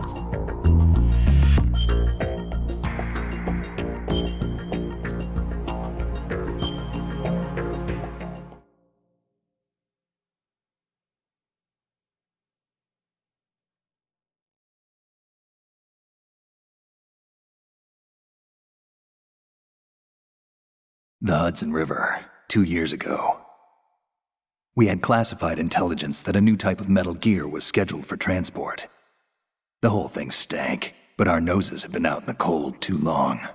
The Hudson River, 2 years ago. We had classified intelligence that a new type of metal gear was scheduled for transport. The whole thing stank, but our noses had been out in the cold too long.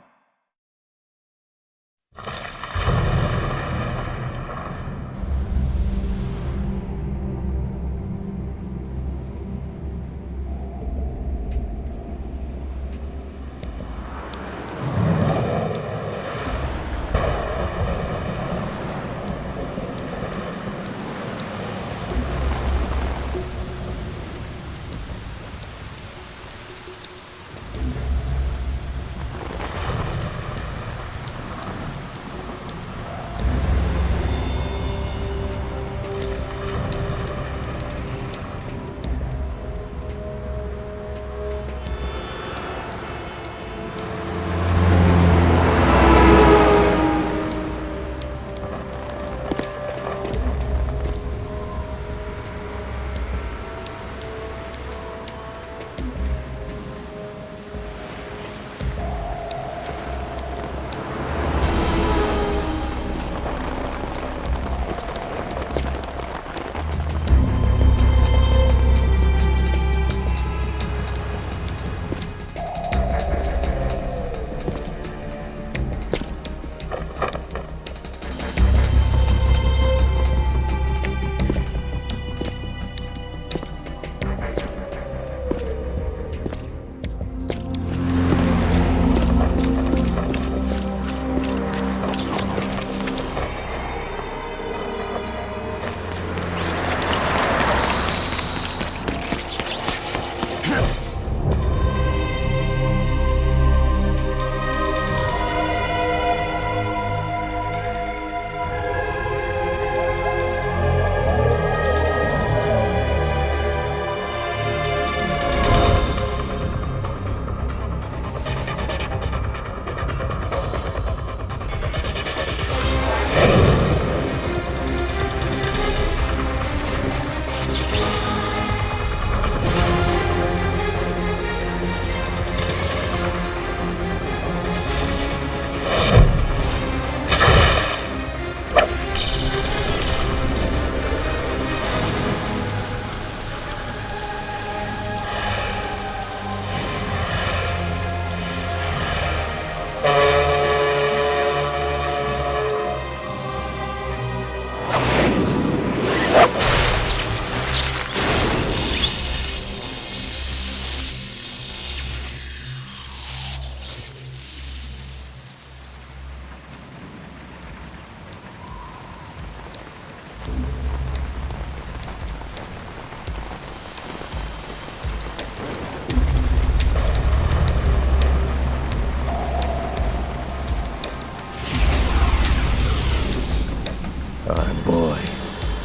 Our boy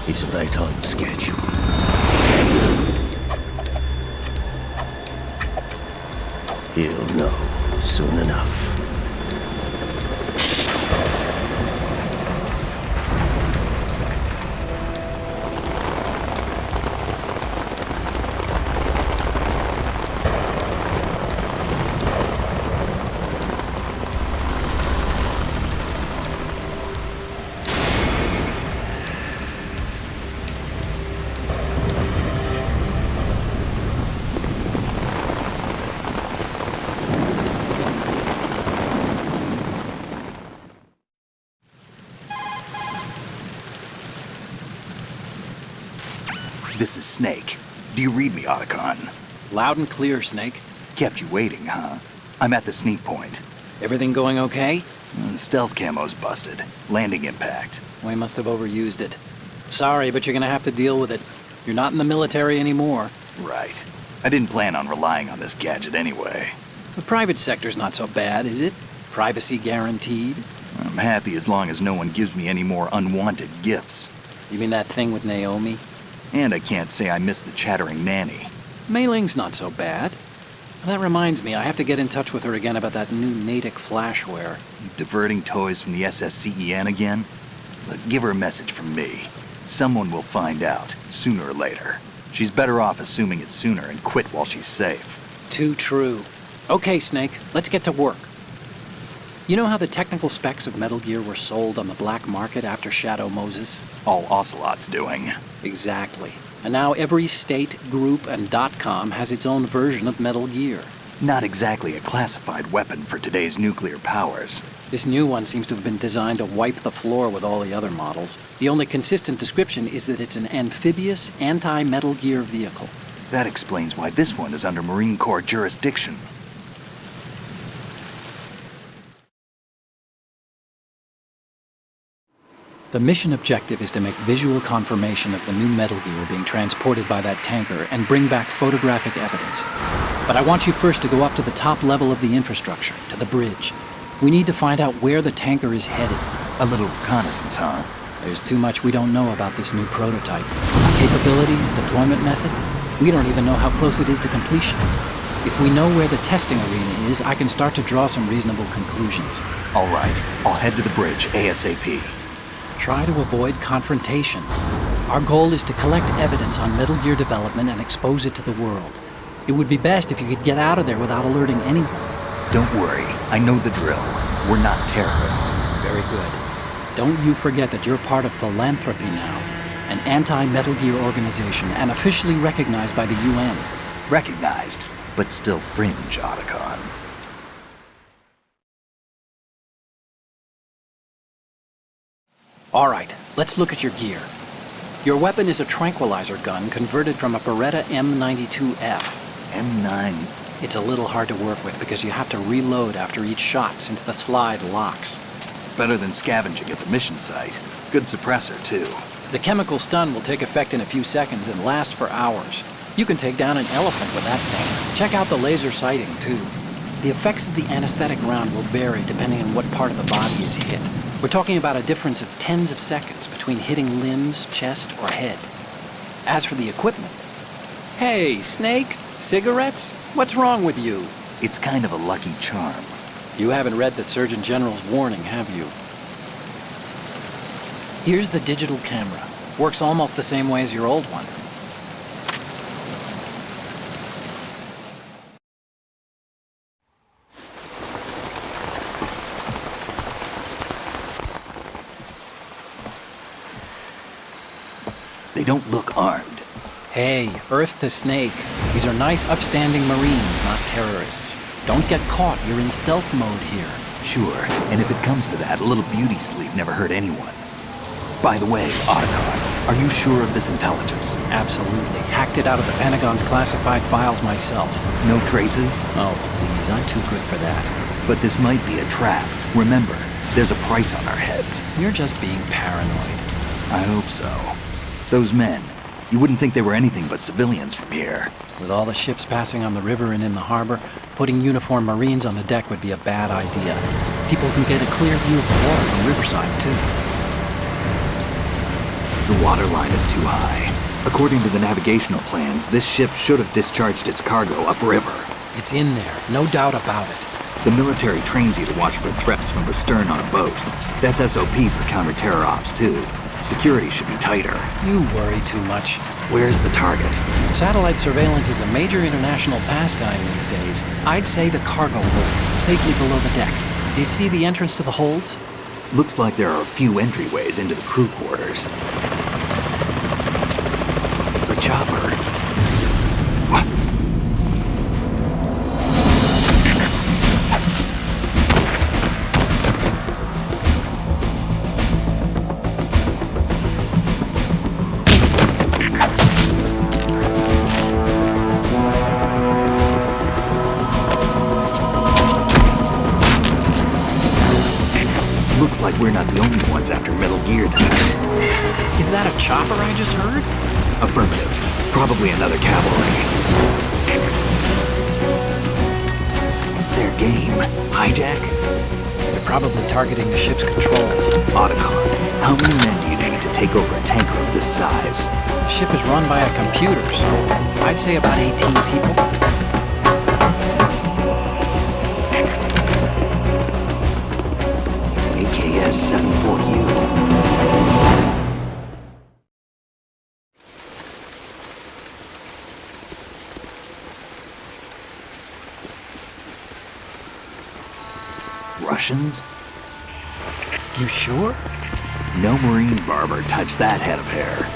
is right on schedule. He'll know soon enough. This is Snake. Do you read me, Otacon? Loud and clear, Snake. Kept you waiting, huh? I'm at the sneak point. Everything going okay? Stealth camo's busted. Landing impact. We must have overused it. Sorry, but you're gonna have to deal with it. You're not in the military anymore. Right. I didn't plan on relying on this gadget anyway. The private sector's not so bad, is it? Privacy guaranteed. I'm happy as long as no one gives me any more unwanted gifts. You mean that thing with Naomi? And I can't say I miss the chattering nanny. Mei Ling's not so bad. That reminds me, I have to get in touch with her again about that new Natick flashware. Diverting toys from the SSCEN again? Look, give her a message from me. Someone will find out, sooner or later. She's better off assuming it's sooner and quit while she's safe. Too true. Okay, Snake, let's get to work. You know how the technical specs of Metal Gear were sold on the black market after Shadow Moses? All Ocelot's doing. Exactly. And now every state, group, and .com has its own version of Metal Gear. Not exactly a classified weapon for today's nuclear powers. This new one seems to have been designed to wipe the floor with all the other models. The only consistent description is that it's an amphibious, anti-Metal Gear vehicle. That explains why this one is under Marine Corps jurisdiction. The mission objective is to make visual confirmation of the new Metal Gear being transported by that tanker and bring back photographic evidence. But I want you first to go up to the top level of the infrastructure, to the bridge. We need to find out where the tanker is headed. A little reconnaissance, huh? There's too much we don't know about this new prototype. Capabilities, deployment method. We don't even know how close it is to completion. If we know where the testing arena is, I can start to draw some reasonable conclusions. All right, I'll head to the bridge ASAP. Try to avoid confrontations. Our goal is to collect evidence on Metal Gear development and expose it to the world. It would be best if you could get out of there without alerting anyone. Don't worry, I know the drill. We're not terrorists. Very good. Don't you forget that you're part of Philanthropy now, an anti-Metal Gear organization and officially recognized by the UN. Recognized, but still fringe, Otacon. All right, let's look at your gear. Your weapon is a tranquilizer gun converted from a Beretta M92F. M9. It's a little hard to work with because you have to reload after each shot since the slide locks. Better than scavenging at the mission site. Good suppressor, too. The chemical stun will take effect in a few seconds and last for hours. You can take down an elephant with that thing. Check out the laser sighting, too. The effects of the anesthetic round will vary depending on what part of the body is hit. We're talking about a difference of tens of seconds between hitting limbs, chest, or head. As for the equipment... Hey, Snake! Cigarettes? What's wrong with you? It's kind of a lucky charm. You haven't read the Surgeon General's warning, have you? Here's the digital camera. Works almost the same way as your old one. They don't look armed. Hey, Earth to Snake. These are nice, upstanding Marines, not terrorists. Don't get caught. You're in stealth mode here. Sure, and if it comes to that, a little beauty sleep never hurt anyone. By the way, Otacon, are you sure of this intelligence? Absolutely. Hacked it out of the Pentagon's classified files myself. No traces? Oh, please, I'm too good for that. But this might be a trap. Remember, there's a price on our heads. You're just being paranoid. I hope so. Those men, you wouldn't think they were anything but civilians from here. With all the ships passing on the river and in the harbor, putting uniformed Marines on the deck would be a bad idea. People can get a clear view of the water from Riverside, too. The water line is too high. According to the navigational plans, this ship should have discharged its cargo upriver. It's in there, no doubt about it. The military trains you to watch for threats from the stern on a boat. That's SOP for counter-terror ops, too. Security should be tighter. You worry too much. Where's the target? Satellite surveillance is a major international pastime these days. I'd say the cargo holds, safely below the deck. Do you see the entrance to the holds? Looks like there are a few entryways into the crew quarters. The chopper. What? Looks like we're not the only ones after Metal Gear tonight. Is that a chopper I just heard? Affirmative. Probably another cavalry. It's their game. Hijack? They're probably targeting the ship's controls. Otacon, how many men do you need to take over a tanker of this size? The ship is run by a computer, so I'd say about 18 people. 7-4 you. Russians? You sure? No Marine barber touched that head of hair.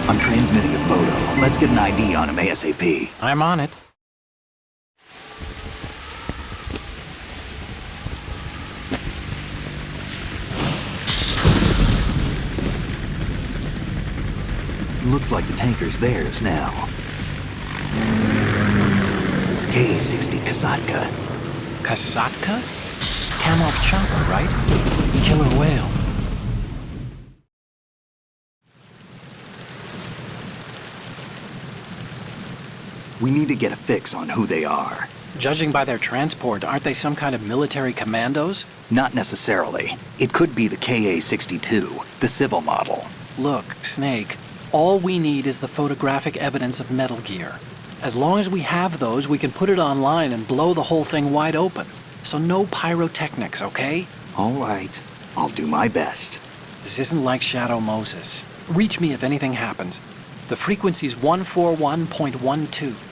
I'm transmitting a photo. Let's get an ID on him ASAP. I'm on it. Looks like the tanker's theirs now. K-60 Kasatka. Kasatka? Kamov chopper, right? Killer whale. We need to get a fix on who they are. Judging by their transport, aren't they some kind of military commandos? Not necessarily. It could be the KA-62, the civil model. Look, Snake, all we need is the photographic evidence of Metal Gear. As long as we have those, we can put it online and blow the whole thing wide open. So no pyrotechnics, okay? All right. I'll do my best. This isn't like Shadow Moses. Reach me if anything happens. The frequency's 141.12.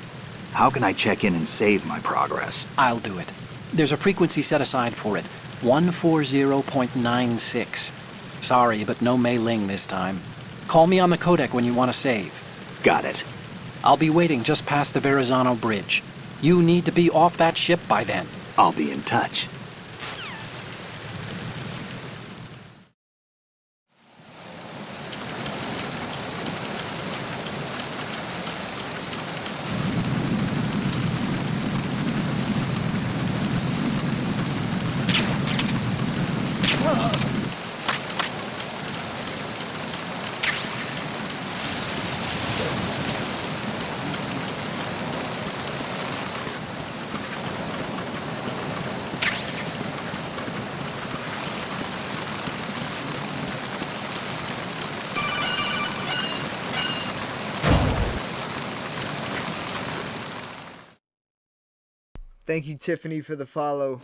How can I check in and save my progress? I'll do it. There's a frequency set aside for it. 140.96. Sorry, but no Mei Ling this time. Call me on the codec when you want to save. Got it. I'll be waiting just past the Verrazano Bridge. You need to be off that ship by then. I'll be in touch. Thank you, Tiffany, for the follow.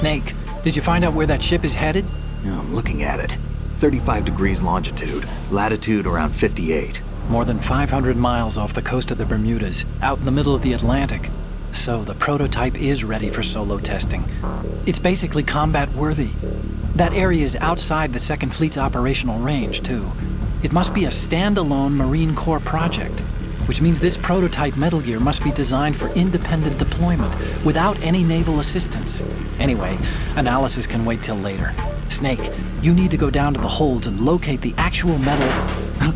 Snake, did you find out where that ship is headed? Yeah, I'm looking at it. 35 degrees longitude, latitude around 58. More than 500 miles off the coast of the Bermudas, out in the middle of the Atlantic. So the prototype is ready for solo testing. It's basically combat-worthy. That area is outside the Second Fleet's operational range, too. It must be a standalone Marine Corps project, which means this prototype Metal Gear must be designed for independent deployment, without any naval assistance. Anyway, analysis can wait till later. Snake, you need to go down to the holds and locate the actual metal... Huh?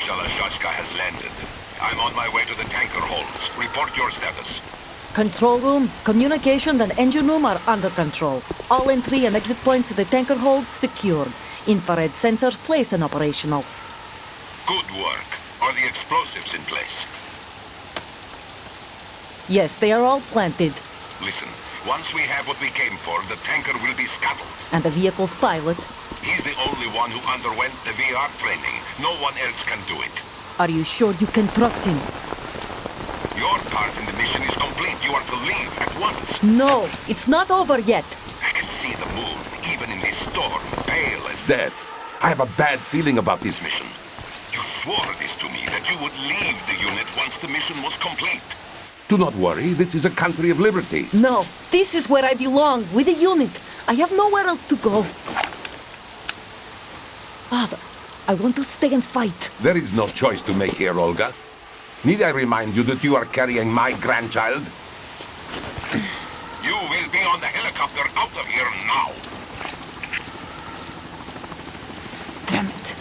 Salashashka has landed. I'm on my way to the tanker holds. Report your status. Control room, communications and engine room are under control. All entry and exit points to the tanker hold secured. Infrared sensors placed and operational. Good work. Are the explosives in place? Yes, they are all planted. Listen, once we have what we came for, the tanker will be scuttled. And the vehicle's pilot. He's the only one who underwent the VR training. No one else can do it. Are you sure you can trust him? Your part in the mission is complete. You are to leave at once. No, it's not over yet. I can see the moon, even in this storm, pale as death. I have a bad feeling about this mission. You swore this to me, that you would leave the unit once the mission was complete. Do not worry, this is a country of liberty. No, this is where I belong, with the unit. I have nowhere else to go. Father, I want to stay and fight. There is no choice to make here, Olga. Need I remind you that you are carrying my grandchild? You will be on the helicopter out of here now. Damn it.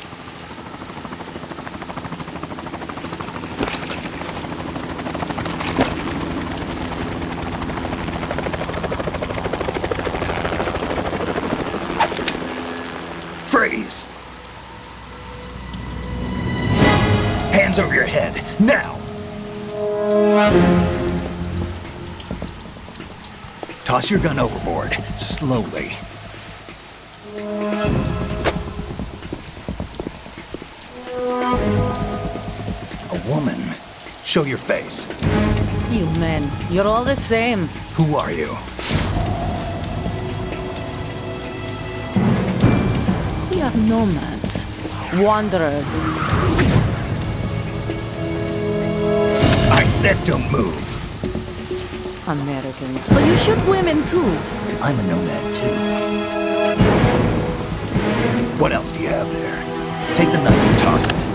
Freeze! Hands over your head, now! Toss your gun overboard, slowly. A woman. Show your face. You men, you're all the same. Who are you? We are nomads. Wanderers. I said don't move. Americans. So you shoot women too. I'm a nomad too. What else do you have there? Take the knife and toss it.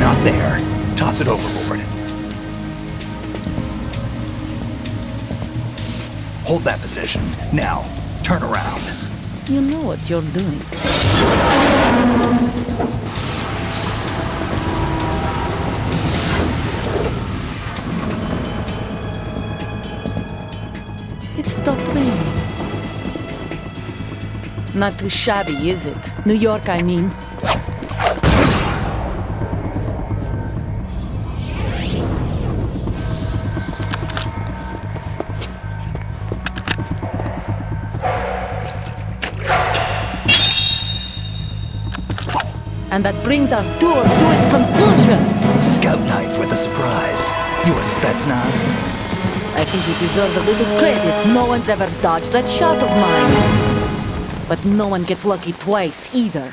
Not there. Toss it overboard. Hold that position. Now, turn around. You know what you're doing. It stopped raining. Not too shabby, is it? New York, I mean. And that brings our tour to its conclusion. Scout knife with a surprise. You a Spetsnaz? I think you deserve a little credit. No one's ever dodged that shot of mine. But no one gets lucky twice, either.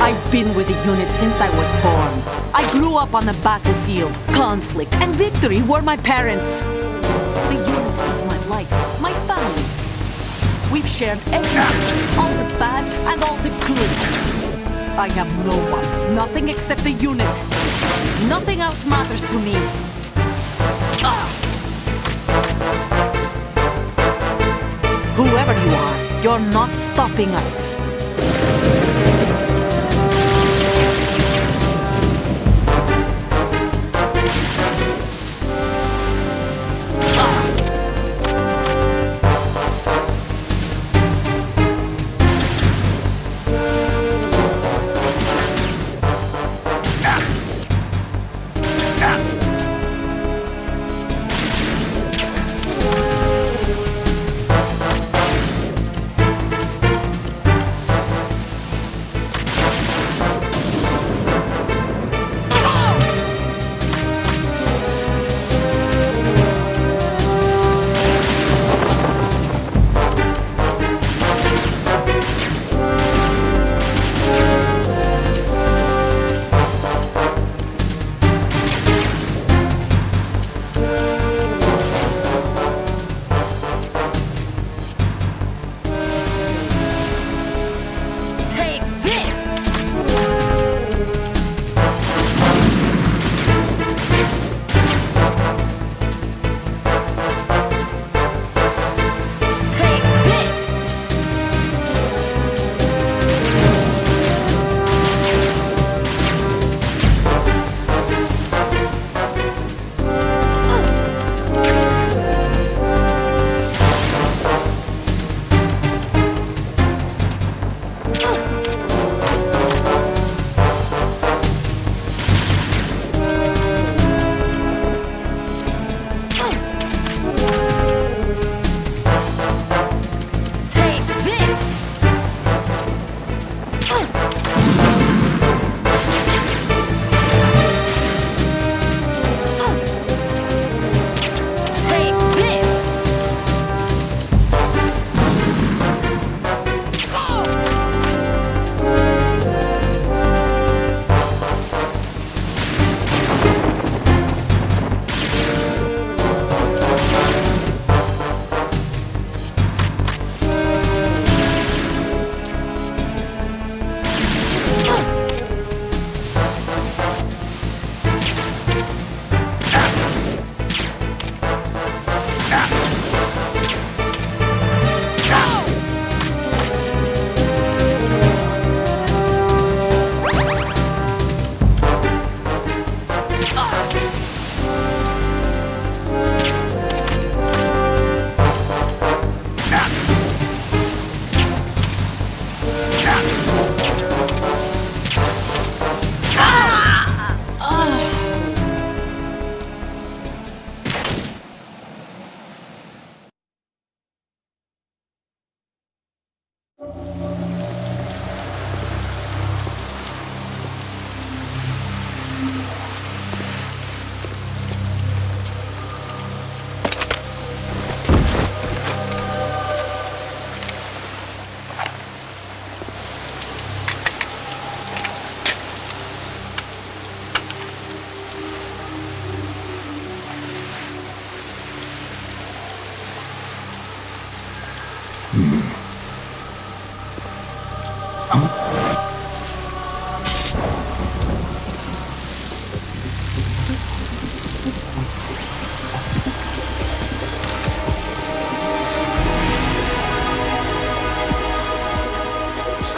I've been with the unit since I was born. I grew up on the battlefield. Conflict and victory were my parents. The unit is my life, my family. We've shared everything, all the bad and all the good. I have no one, nothing except the unit. Nothing else matters to me. Whoever you are, you're not stopping us.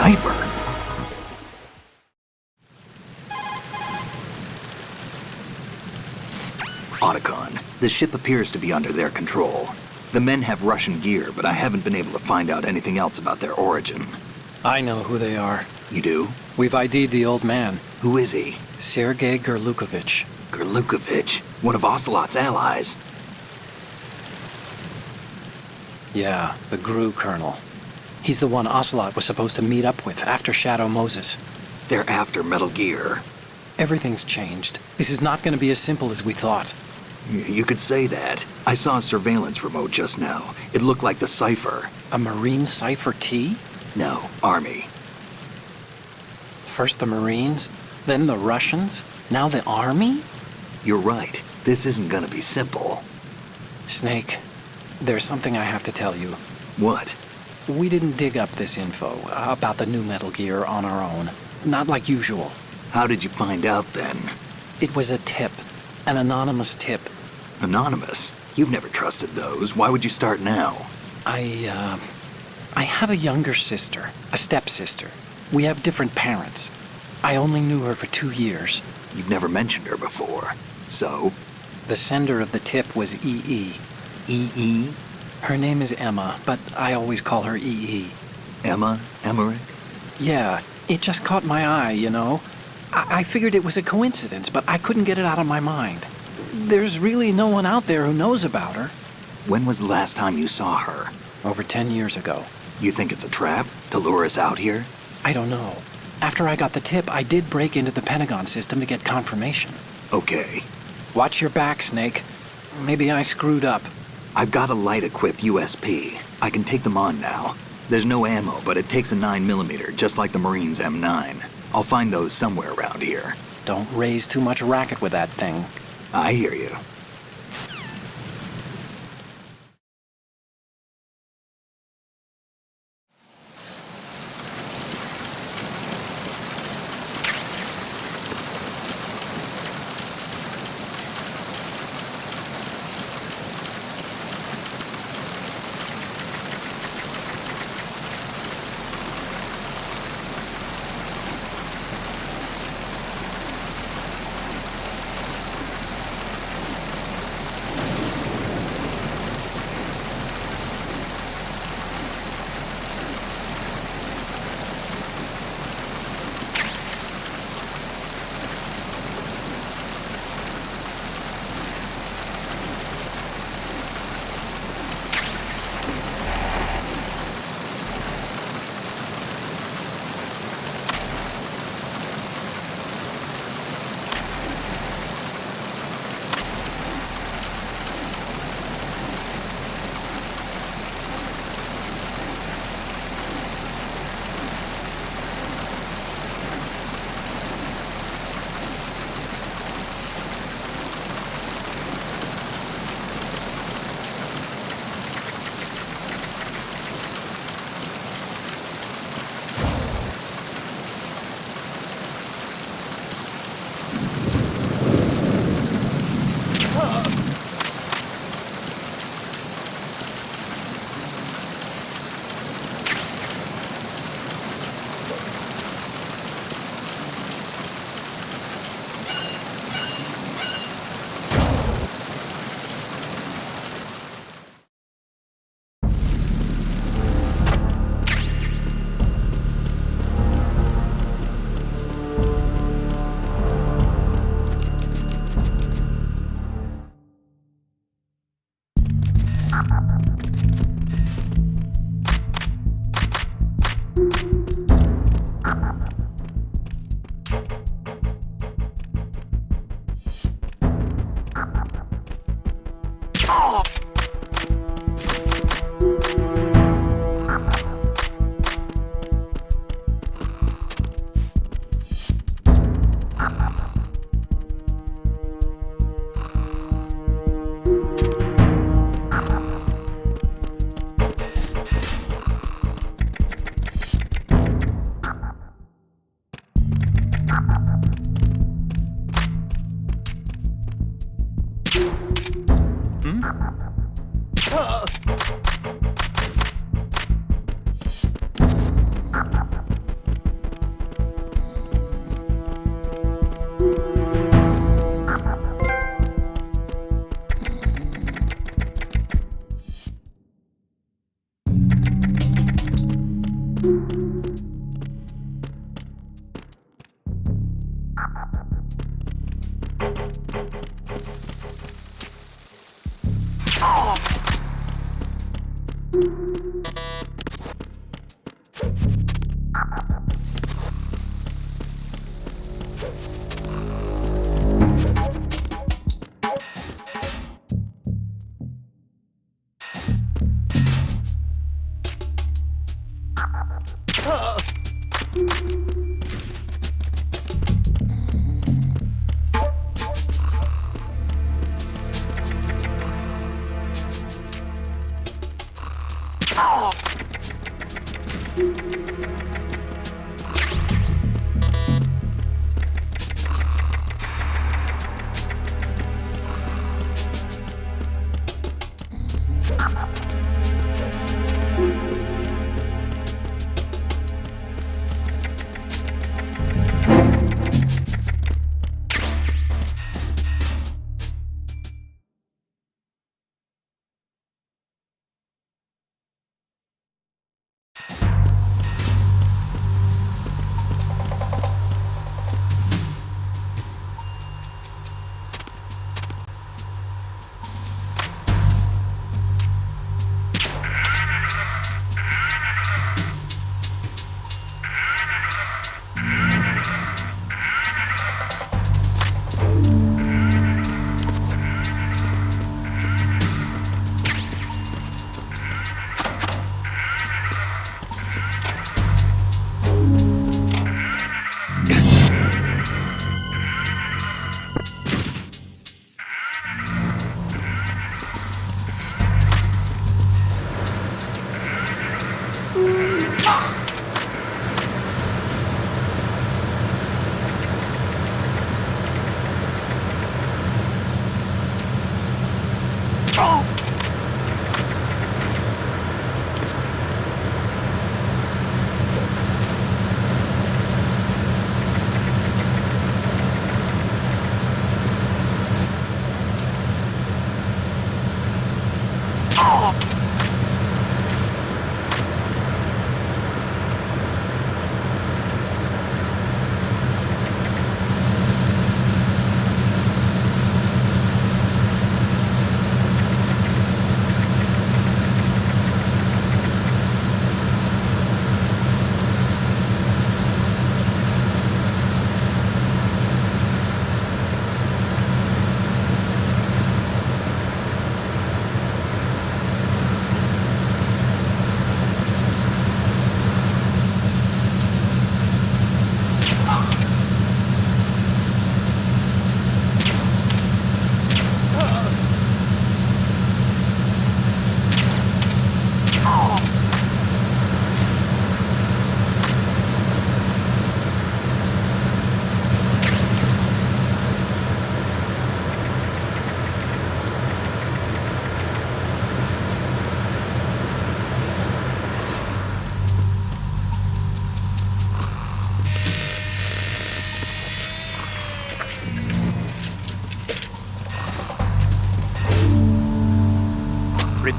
cipher. Otacon, the ship appears to be under their control. The men have Russian gear, but I haven't been able to find out anything else about their origin. I know who they are. You do? We've ID'd the old man, Who is he? Sergei Gerlukovich. Gerlukovich, one of Ocelot's allies. Yeah, the GRU colonel. He's the one Ocelot was supposed to meet up with after Shadow Moses. They're after Metal Gear. Everything's changed. This is not going to be as simple as we thought. You could say that. I saw a surveillance remote just now. It looked like the cipher. A Marine Cipher T? No, Army. First the Marines, then the Russians, now the Army? You're right. This isn't gonna be simple. Snake, there's something I have to tell you. What? We didn't dig up this info about the new Metal Gear on our own. Not like usual. How did you find out then? It was a tip. An anonymous tip. Anonymous? You've never trusted those. Why would you start now? I have a younger sister, a stepsister. We have different parents. I only knew her for 2 years. You've never mentioned her before. So? The sender of the tip was EE. EE? Her name is Emma, but I always call her EE. Emma? Emmerich? Yeah, it just caught my eye, you know? I figured it was a coincidence, but I couldn't get it out of my mind. There's really no one out there who knows about her. When was the last time you saw her? Over 10 years ago. You think it's a trap? To lure us out here? I don't know. After I got the tip, I did break into the Pentagon system to get confirmation. Okay. Watch your back, Snake. Maybe I screwed up. I've got a light-equipped USP. I can take them on now. There's no ammo, but it takes a 9mm, just like the Marines' M9. I'll find those somewhere around here. Don't raise too much racket with that thing. I hear you.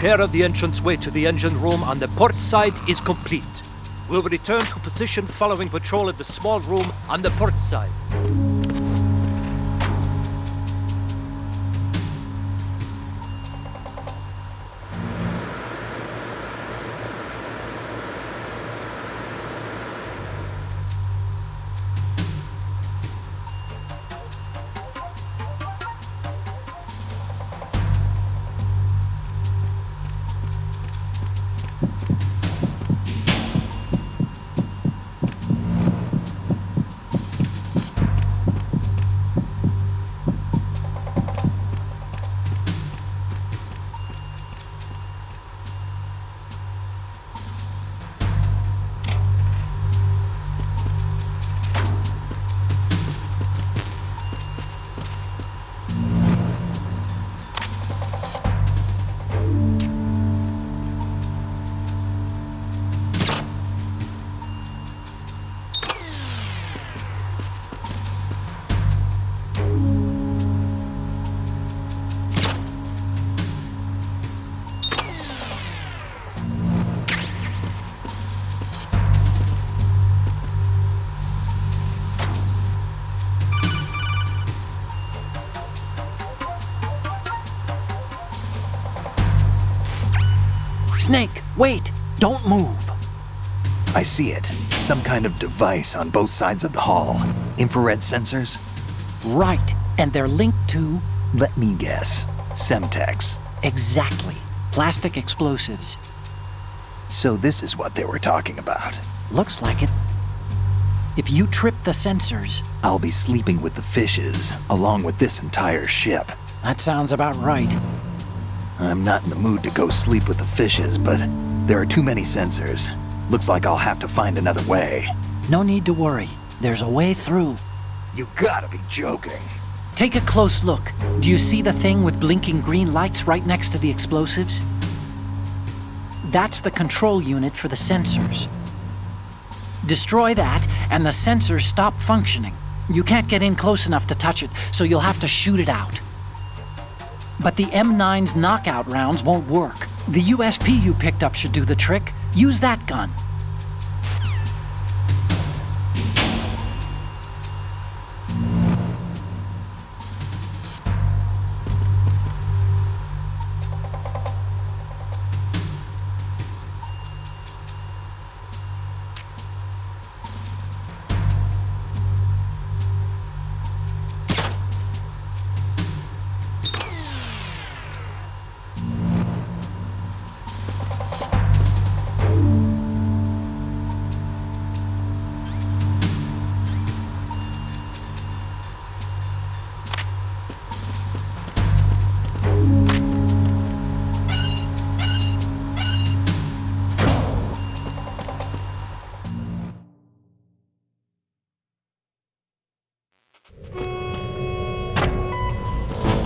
Repair of the entranceway to the engine room on the port side is complete. We'll return to position following patrol of the small room on the port side. Snake, wait! Don't move! I see it. Some kind of device on both sides of the hall. Infrared sensors? Right, and they're linked to... Let me guess. Semtex. Exactly. Plastic explosives. So this is what they were talking about. Looks like it. If you trip the sensors... I'll be sleeping with the fishes, along with this entire ship. That sounds about right. I'm not in the mood to go sleep with the fishes, but there are too many sensors. Looks like I'll have to find another way. No need to worry. There's a way through. You gotta be joking. Take a close look. Do you see the thing with blinking green lights right next to the explosives? That's the control unit for the sensors. Destroy that, and the sensors stop functioning. You can't get in close enough to touch it, so you'll have to shoot it out. But the M9's knockout rounds won't work. The USP you picked up should do the trick. Use that gun.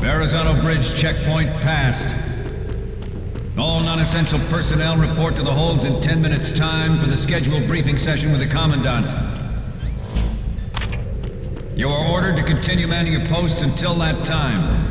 Verrazano Bridge checkpoint passed. All non-essential personnel report to the holds in 10 minutes' time for the scheduled briefing session with the Commandant. You are ordered to continue manning your posts until that time.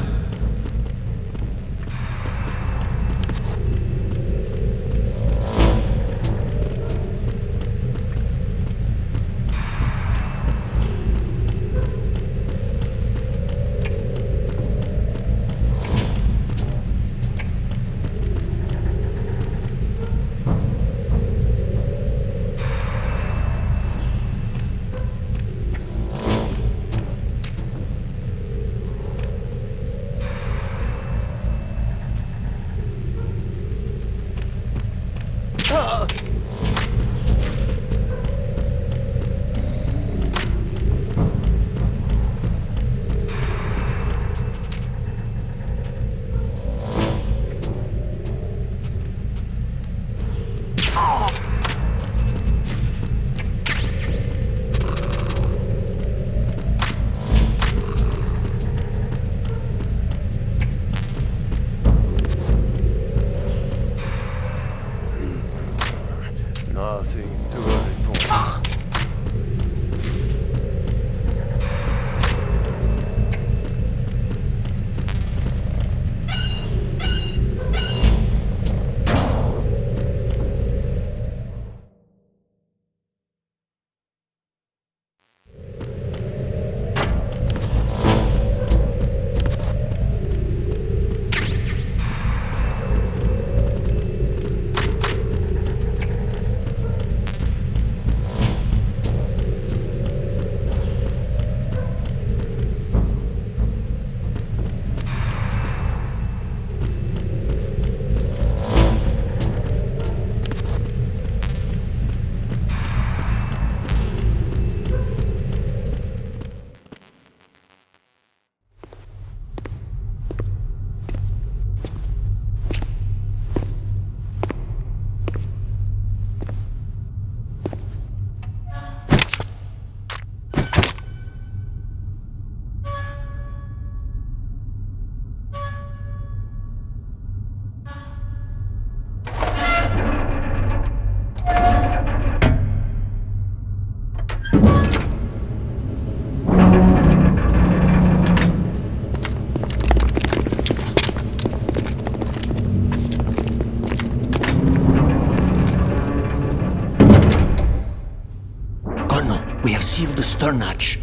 Seal the stern hatch.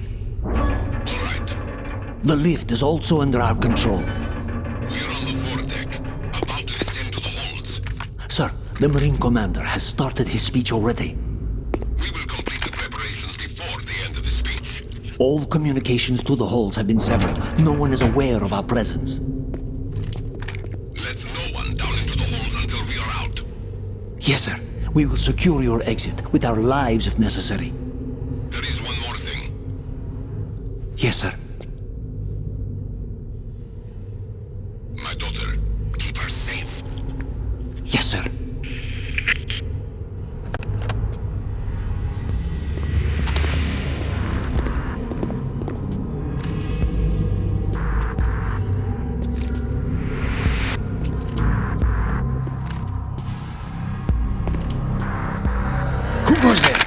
The lift is also under our control. We're on the foredeck, about to descend to the holds. Sir, The Marine commander has started his speech already. We will complete the preparations before the end of the speech. All communications to the holds have been severed. No one is aware of our presence. Let no one down into the holds until we are out. Yes, sir. We will secure your exit, with our lives if necessary. There is one more thing. Yes, sir. My daughter, keep her safe. Yes, sir. Who goes there?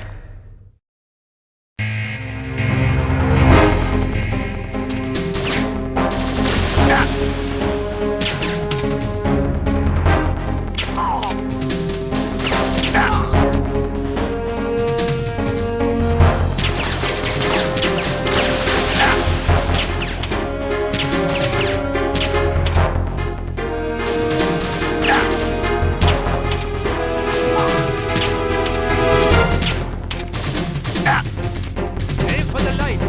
Aim for the light.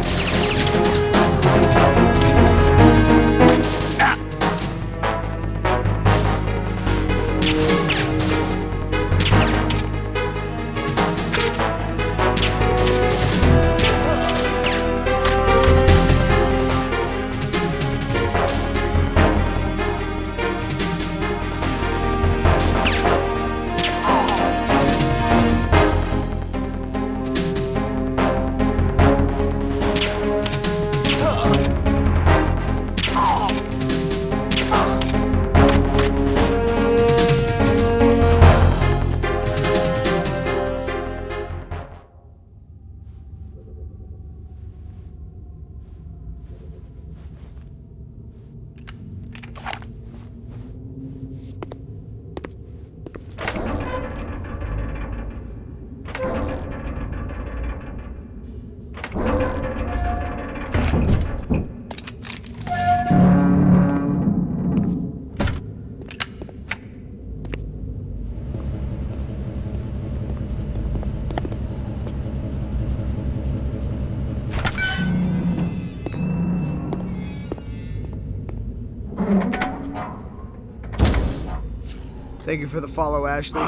Thank you for the follow, Ashley.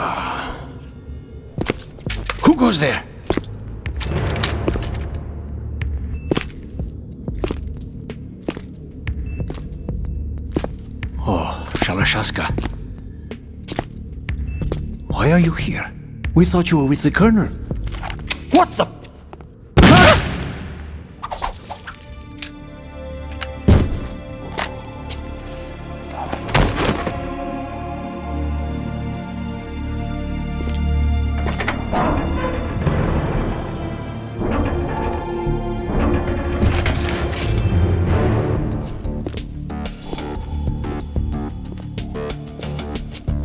Who goes there? Oh, Shalashaska. Why are you here? We thought you were with the Colonel. What the?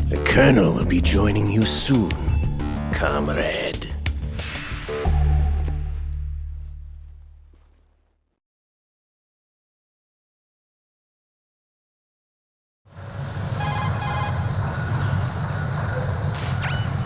The Colonel will be joining you soon, comrade.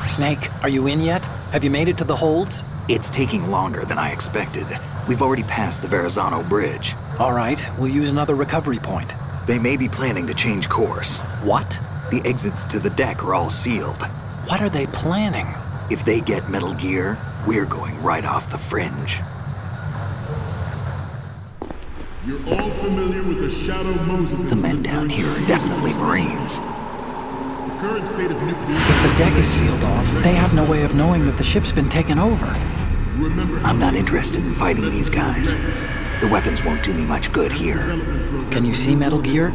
Snake, are you in yet? Have you made it to the holds? It's taking longer than I expected. We've already passed the Verrazano Bridge. All right, we'll use another recovery point. They may be planning to change course. What? The exits to the deck are all sealed. What are they planning? If they get Metal Gear, we're going right off the fringe. You're all familiar with the Shadow Moses The men down here are definitely Marines. The current state of nuclear... If the deck is sealed off, they have no way of knowing that the ship's been taken over. I'm not interested in fighting these guys. The weapons won't do me much good here. Can you see Metal Gear?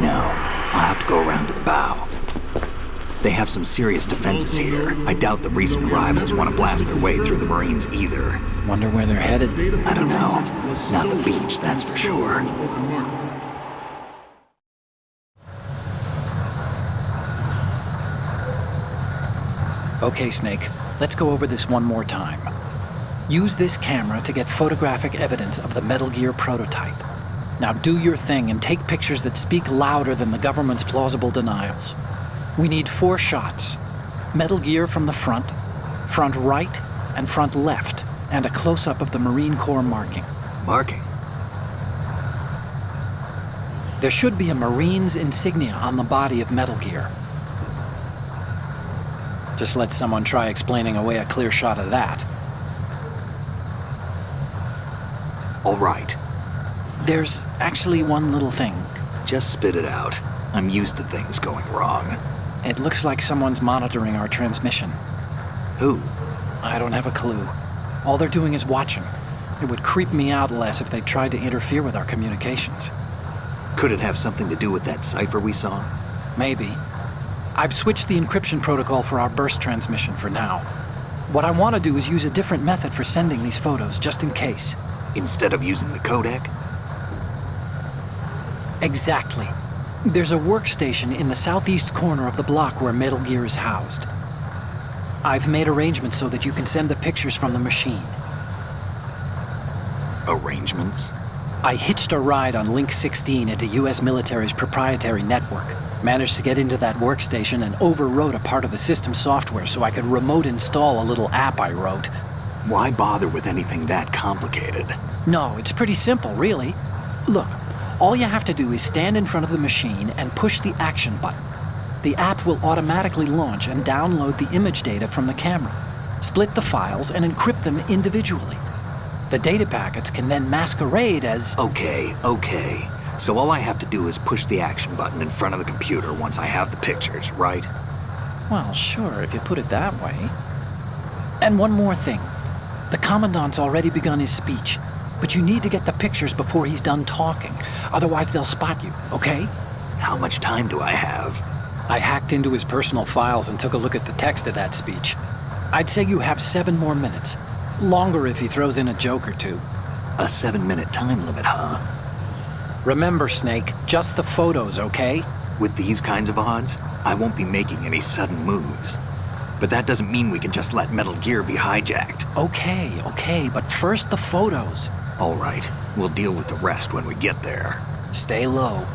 No. I'll have to go around to the bow. They have some serious defenses here. I doubt the recent arrivals want to blast their way through the Marines either. Wonder where they're headed. I don't know. Not the beach, that's for sure. Okay, Snake, let's go over this one more time. Use this camera to get photographic evidence of the Metal Gear prototype. Now do your thing and take pictures that speak louder than the government's plausible denials. We need 4 shots. Metal Gear from the front right, and front left, and a close-up of the Marine Corps marking. Marking? There should be a Marine's insignia on the body of Metal Gear. Just let someone try explaining away a clear shot of that. All right. There's actually one little thing. Just spit it out. I'm used to things going wrong. It looks like someone's monitoring our transmission. Who? I don't have a clue. All they're doing is watching. It would creep me out less if they tried to interfere with our communications. Could it have something to do with that cipher we saw? Maybe. I've switched the encryption protocol for our burst transmission for now. What I want to do is use a different method for sending these photos, just in case. Instead of using the codec? Exactly. There's a workstation in the southeast corner of the block where Metal Gear is housed. I've made arrangements so that you can send the pictures from the machine. Arrangements? I hitched a ride on Link 16 into US military's proprietary network. Managed to get into that workstation and overwrote a part of the system software so I could remote install a little app I wrote. Why bother with anything that complicated? No, it's pretty simple, really. Look, all you have to do is stand in front of the machine and push the action button. The app will automatically launch and download the image data from the camera, split the files, and encrypt them individually. The data packets can then masquerade as... Okay. So all I have to do is push the action button in front of the computer once I have the pictures, right? Well, sure, if you put it that way. And one more thing. The Commandant's already begun his speech, but you need to get the pictures before he's done talking. Otherwise, they'll spot you, okay? How much time do I have? I hacked into his personal files and took a look at the text of that speech. I'd say you have 7 more minutes. Longer if he throws in a joke or two. A 7-minute time limit, huh? Remember, Snake, just the photos, okay? With these kinds of odds, I won't be making any sudden moves. But that doesn't mean we can just let Metal Gear be hijacked. Okay, but first the photos. All right, we'll deal with the rest when we get there. Stay low.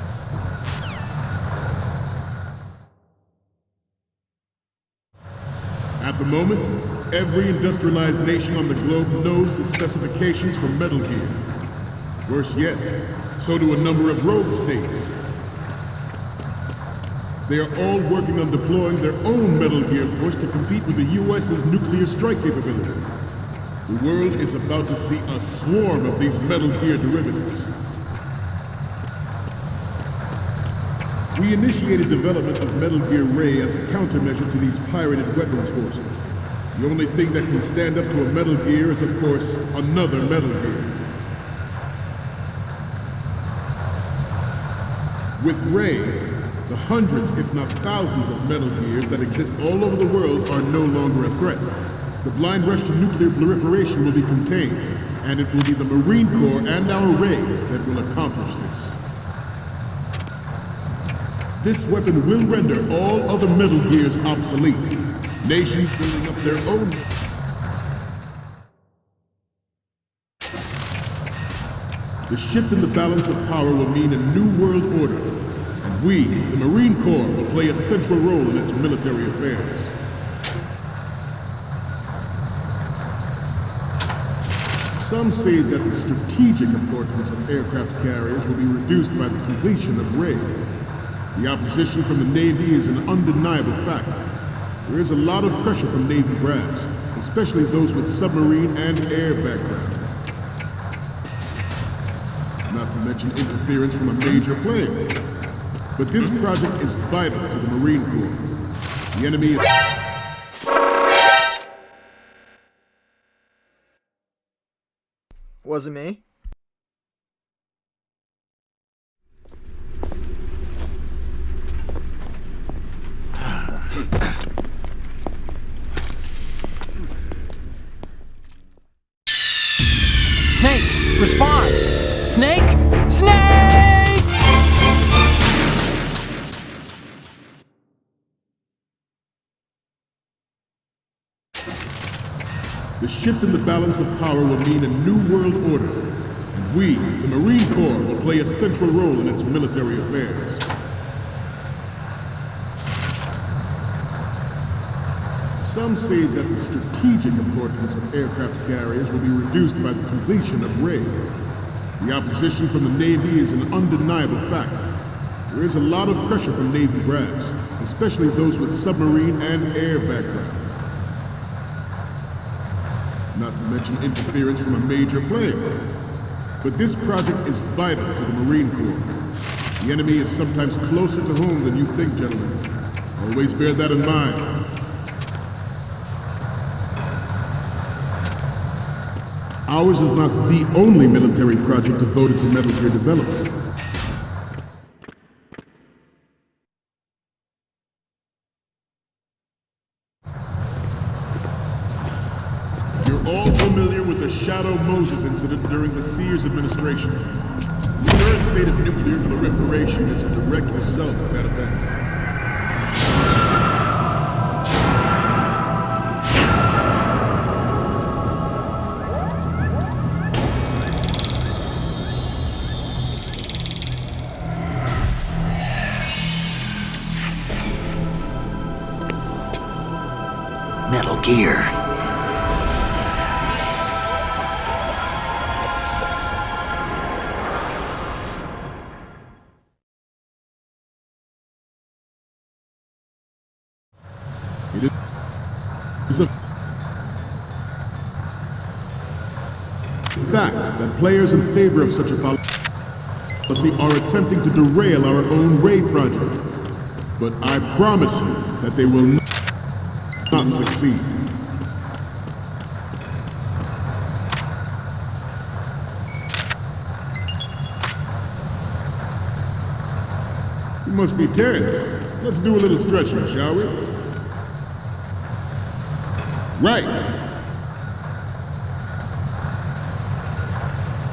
At the moment, every industrialized nation on the globe knows the specifications for Metal Gear. Worse yet, so do a number of rogue states. They are all working on deploying their own Metal Gear force to compete with the US's nuclear strike capability. The world is about to see a swarm of these Metal Gear derivatives. We initiated development of Metal Gear Ray as a countermeasure to these pirated weapons forces. The only thing that can stand up to a Metal Gear is, of course, another Metal Gear. With Ray, the hundreds, if not thousands, of Metal Gears that exist all over the world are no longer a threat. The blind rush to nuclear proliferation will be contained, and it will be the Marine Corps and our Ray that will accomplish this. This weapon will render all other Metal Gears obsolete. Nations building up their own... The shift in the balance of power will mean a new world order, and we, the Marine Corps, will play a central role in its military affairs. Some say that the strategic importance of aircraft carriers will be reduced by the completion of Ray. The opposition from the Navy is an undeniable fact. There is a lot of pressure from Navy brass, especially those with submarine and air background. Not to mention interference from a major player. But this project is vital to the Marine Corps. The enemy is... Wasn't me. Snake, respond! Snake! Snake! The shift in the balance of power will mean a new world order, and we, the Marine Corps, will play a central role in its military affairs. Some say that the strategic importance of aircraft carriers will be reduced by the completion of Ray. The opposition from the Navy is an undeniable fact. There is a lot of pressure from Navy brass, especially those with submarine and air background. Not to mention interference from a major player. But this project is vital to the Marine Corps. The enemy is sometimes closer to home than you think, gentlemen. Always bear that in mind. Ours is not the only military project devoted to Metal Gear development. You're all familiar with the Shadow Moses incident during the Sears administration. The current state of nuclear proliferation is a direct result of that event. Metal Gear. It is a fact that players in favor of such a policy are attempting to derail our own Ray project. But I promise you that they will not succeed. You must be tense. Let's do a little stretching, shall we? Right.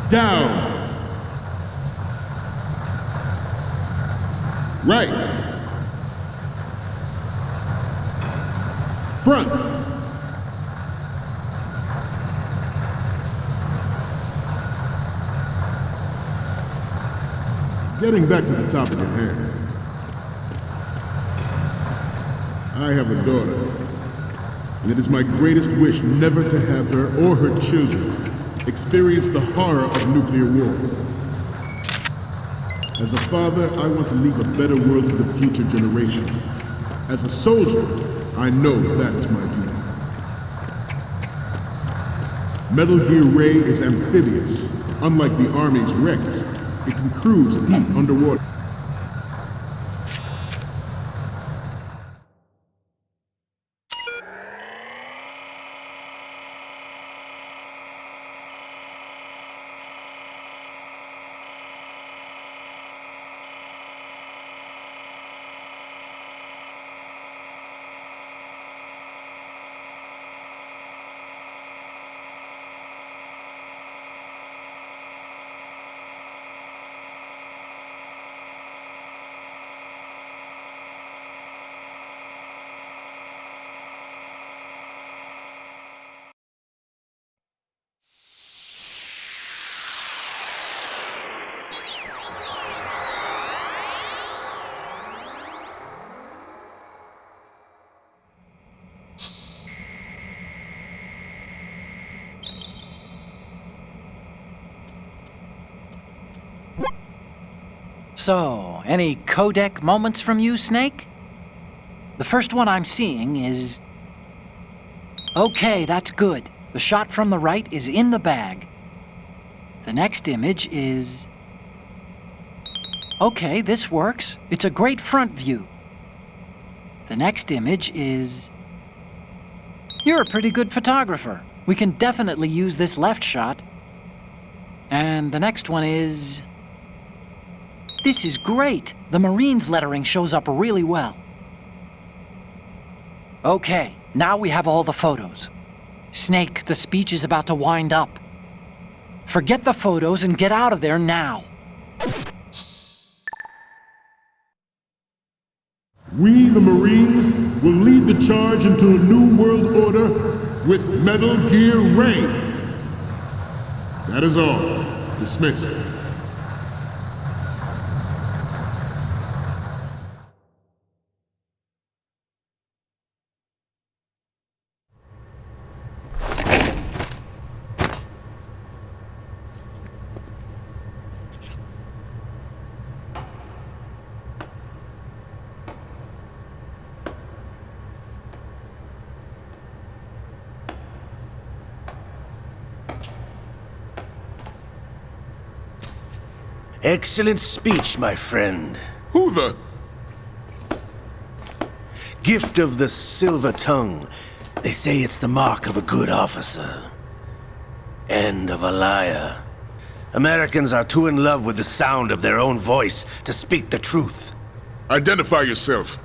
Down. Right. Front. Getting back to the topic at hand. I have a daughter, and it is my greatest wish never to have her or her children experience the horror of nuclear war. As a father, I want to leave a better world for the future generation. As a soldier, I know that is my duty. Metal Gear Ray is amphibious. Unlike the Army's Rex, it can cruise deep underwater. So, any codec moments from you, Snake? The first one I'm seeing is... Okay, that's good. The shot from the right is in the bag. The next image is... Okay, this works. It's a great front view. The next image is... You're a pretty good photographer. We can definitely use this left shot. And the next one is... This is great! The Marines lettering shows up really well. Okay, now we have all the photos. Snake, the speech is about to wind up. Forget the photos and get out of there now. We, the Marines, will lead the charge into a new world order with Metal Gear Ray. That is all. Dismissed. Excellent speech, my friend. Who the... Gift of the silver tongue. They say it's the mark of a good officer. And of a liar. Americans are too in love with the sound of their own voice to speak the truth. Identify yourself.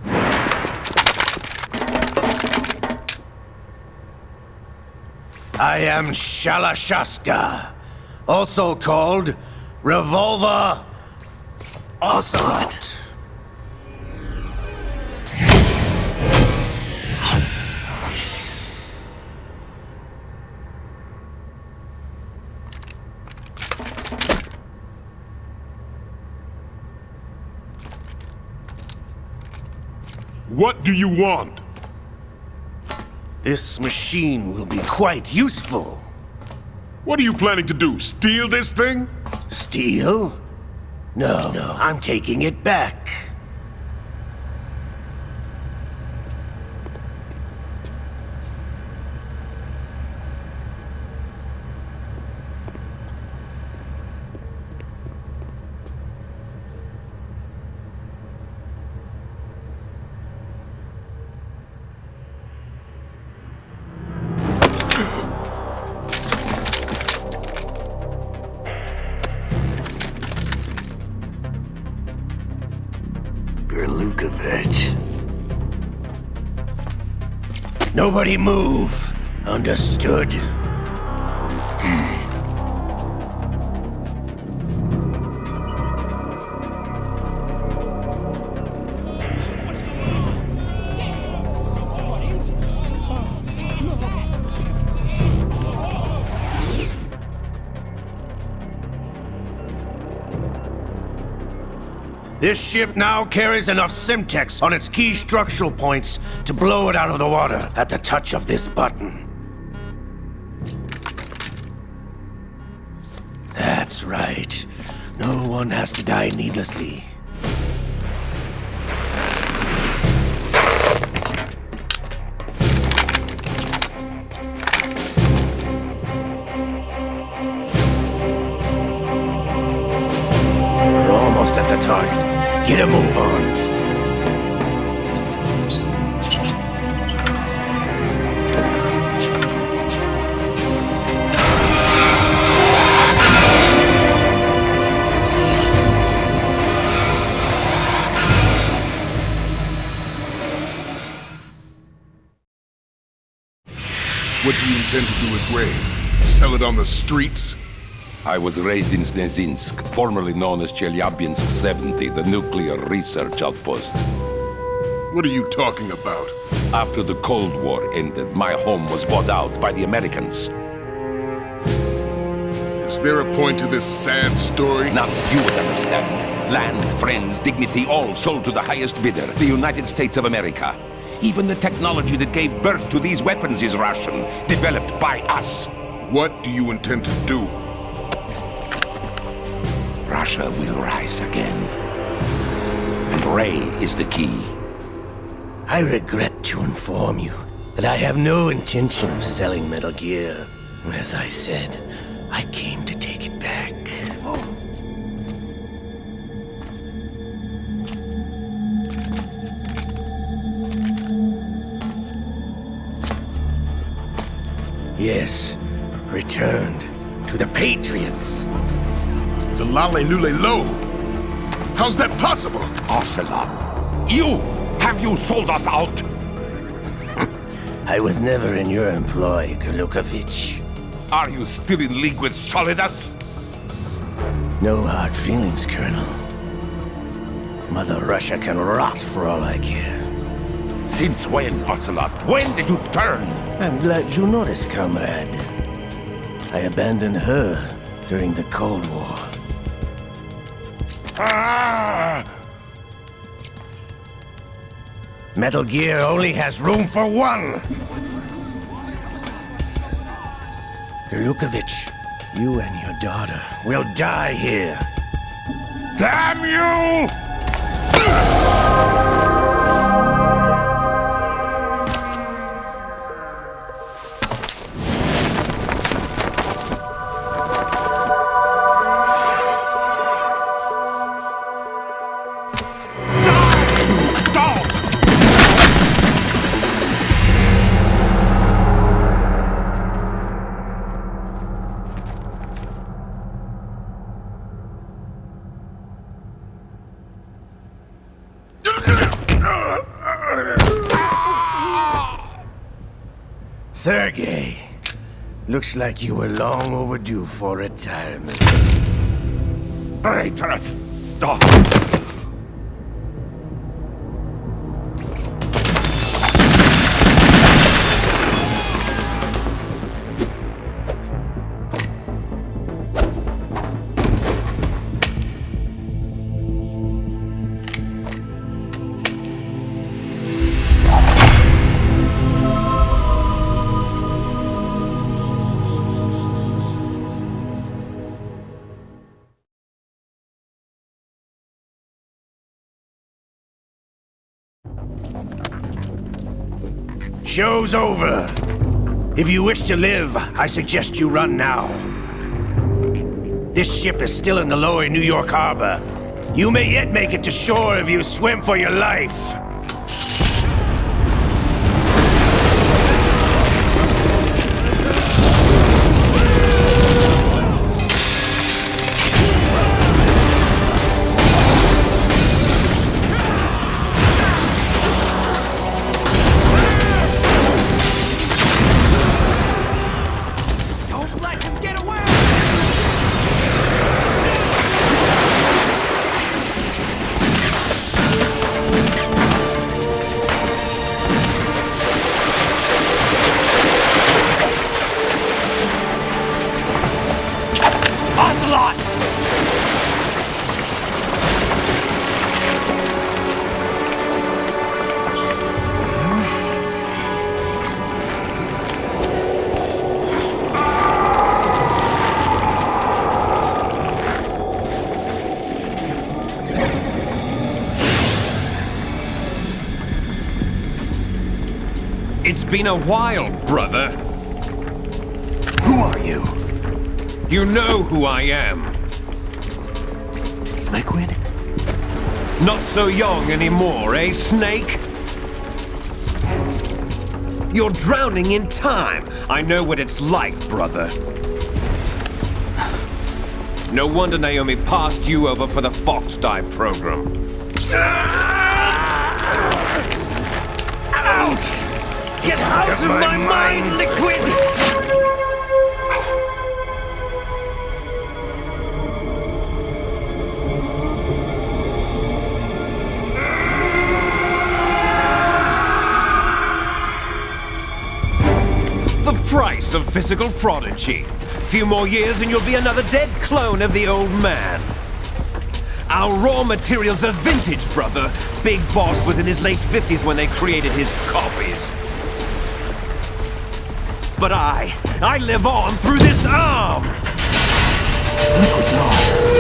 I am Shalashaska, also called Revolver Ocelot. What do you want? This machine will be quite useful. What are you planning to do? Steal this thing? Steal? No, I'm taking it back. Nobody move. Understood? This ship now carries enough Simtex on its key structural points to blow it out of the water at the touch of this button. That's right. No one has to die needlessly. We're almost at the target. Get a move on. What do you intend to do with Ray? Sell it on the streets? I was raised in Snezinsk, formerly known as Chelyabinsk 70, the nuclear research outpost. What are you talking about? After the Cold War ended, my home was bought out by the Americans. Is there a point to this sad story? Now you would understand. Land, friends, dignity, all sold to the highest bidder, the United States of America. Even the technology that gave birth to these weapons is Russian, developed by us. What do you intend to do? Russia will rise again. And Ray is the key. I regret to inform you that I have no intention of selling Metal Gear. As I said, I came to take it back. Yes, returned to the Patriots. The Lale Lule Lo? How's that possible? Ocelot, you! Have you sold us out? I was never in your employ, Golukovich. Are you still in league with Solidus? No hard feelings, Colonel. Mother Russia can rot for all I care. Since when, Ocelot? When did you turn? I'm glad you noticed, comrade. I abandoned her during the Cold War. Ah! Metal Gear only has room for one! Golukovich, you and your daughter will die here. Damn you! Sergei, looks like you were long overdue for retirement. Traitorous dog! Show's over. If you wish to live, I suggest you run now. This ship is still in the lower New York harbor. You may yet make it to shore if you swim for your life. It's been a while, brother. Who are you? You know who I am. Liquid? Not so young anymore, eh, Snake? You're drowning in time. I know what it's like, brother. No wonder Naomi passed you over for the Fox Dive program. Ouch! Get out of my mind, Liquid! The price of physical prodigy. Few more years and you'll be another dead clone of the old man. Our raw materials are vintage, brother. Big Boss was in his late 50s when they created his copies. But I live on through this arm! Liquid's on.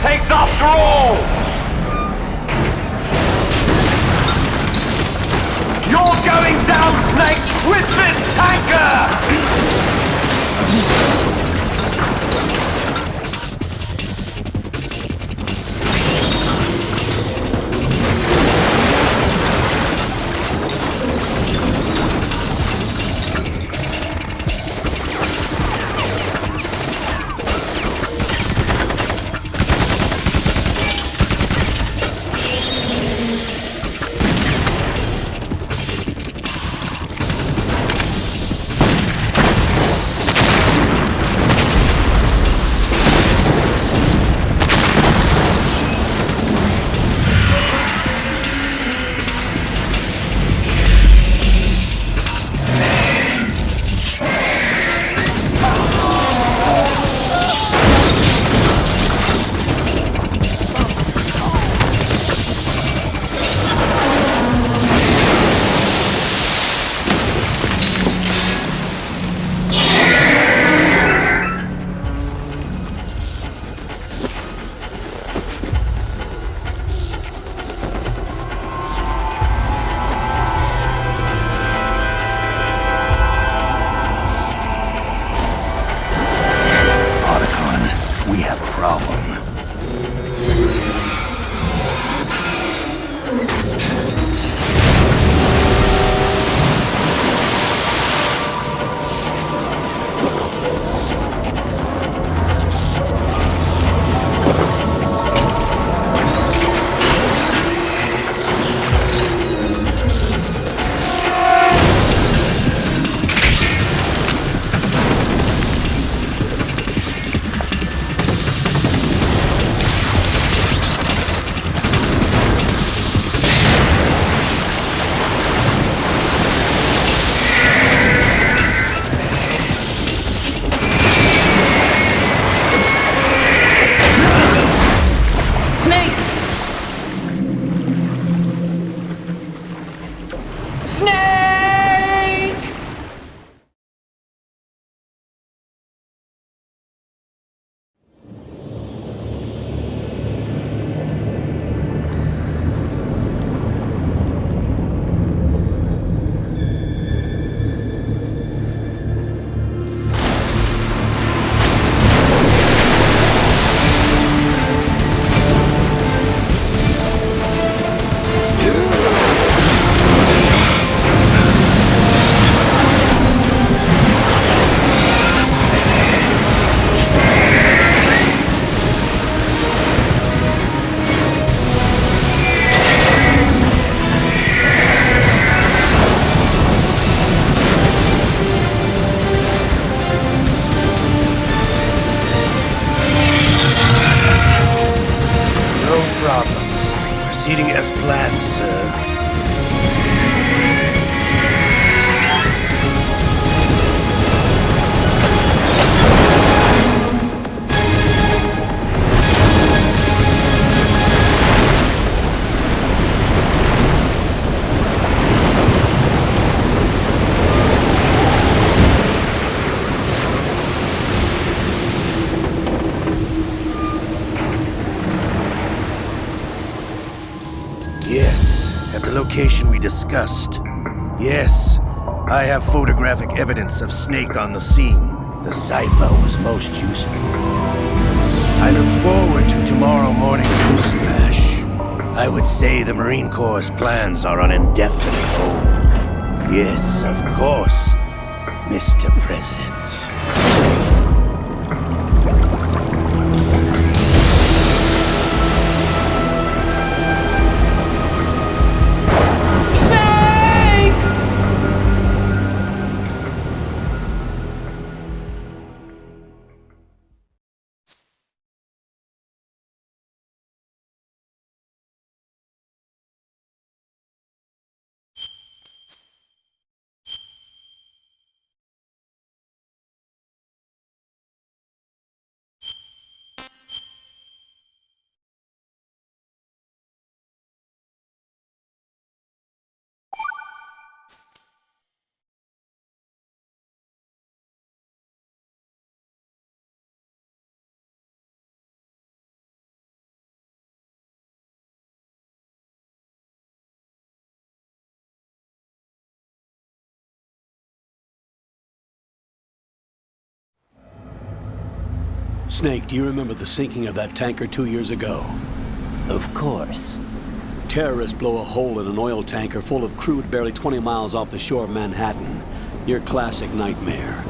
Takes after all! You're going down, Snake, with this tanker! problem. Proceeding as planned, sir. Yes, at the location we discussed. Yes, I have photographic evidence of Snake on the scene. The cipher was most useful. I look forward to tomorrow morning's news flash. I would say the Marine Corps' plans are on indefinite hold. Yes, of course, Mr. President. Snake, do you remember the sinking of that tanker 2 years ago? Of course. Terrorists blow a hole in an oil tanker full of crude barely 20 miles off the shore of Manhattan. Your classic nightmare.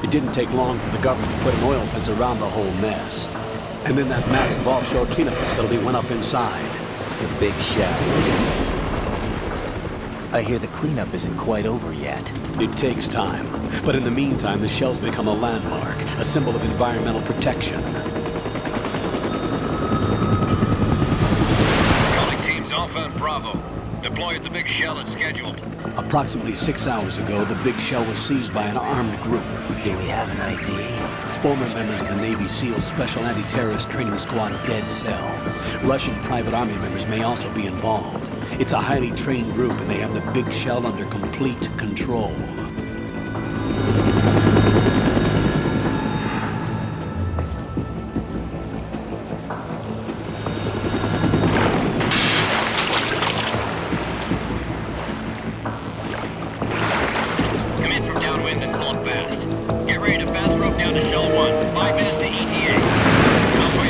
It didn't take long for the government to put an oil fence around the whole mess. And then that massive offshore cleanup facility went up inside. The big shell. I hear the cleanup isn't quite over yet. It takes time. But in the meantime, the shell's become a landmark, a symbol of environmental protection. Calling teams Alpha and Bravo. Deploy at the big shell as scheduled. Approximately 6 hours ago, the big shell was seized by an armed group. Do we have an ID? Former members of the Navy SEAL Special Anti-Terrorist Training Squad Dead Cell. Russian private army members may also be involved. It's a highly trained group, and they have the big shell under complete control. Come in from downwind and pull up fast. Get ready to fast rope down to Shell 1. 5 minutes to ETA. How quick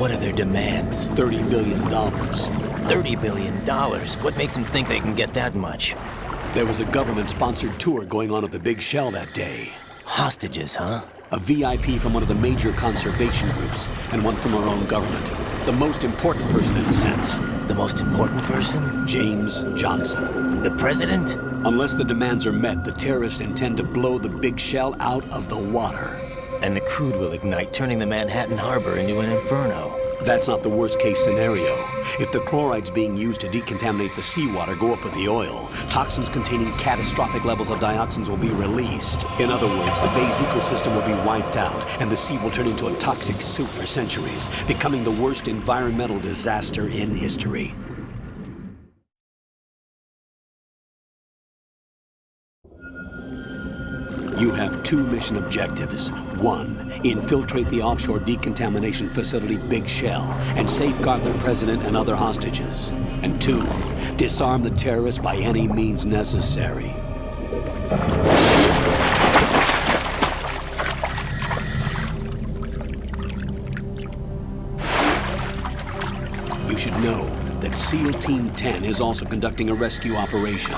What are their demands? $30 billion. $30 billion? What makes them think they can get that much? There was a government-sponsored tour going on at the Big Shell that day. Hostages, huh? A VIP from one of the major conservation groups, and one from our own government. The most important person in a sense. The most important person? James Johnson. The president? Unless the demands are met, the terrorists intend to blow the Big Shell out of the water. And the crude will ignite, turning the Manhattan Harbor into an inferno. That's not the worst-case scenario. If the chlorides being used to decontaminate the seawater go up with the oil, toxins containing catastrophic levels of dioxins will be released. In other words, the bay's ecosystem will be wiped out, and the sea will turn into a toxic soup for centuries, becoming the worst environmental disaster in history. You have 2 mission objectives. 1, infiltrate the offshore decontamination facility Big Shell and safeguard the president and other hostages. And 2, disarm the terrorists by any means necessary. You should know that SEAL Team 10 is also conducting a rescue operation.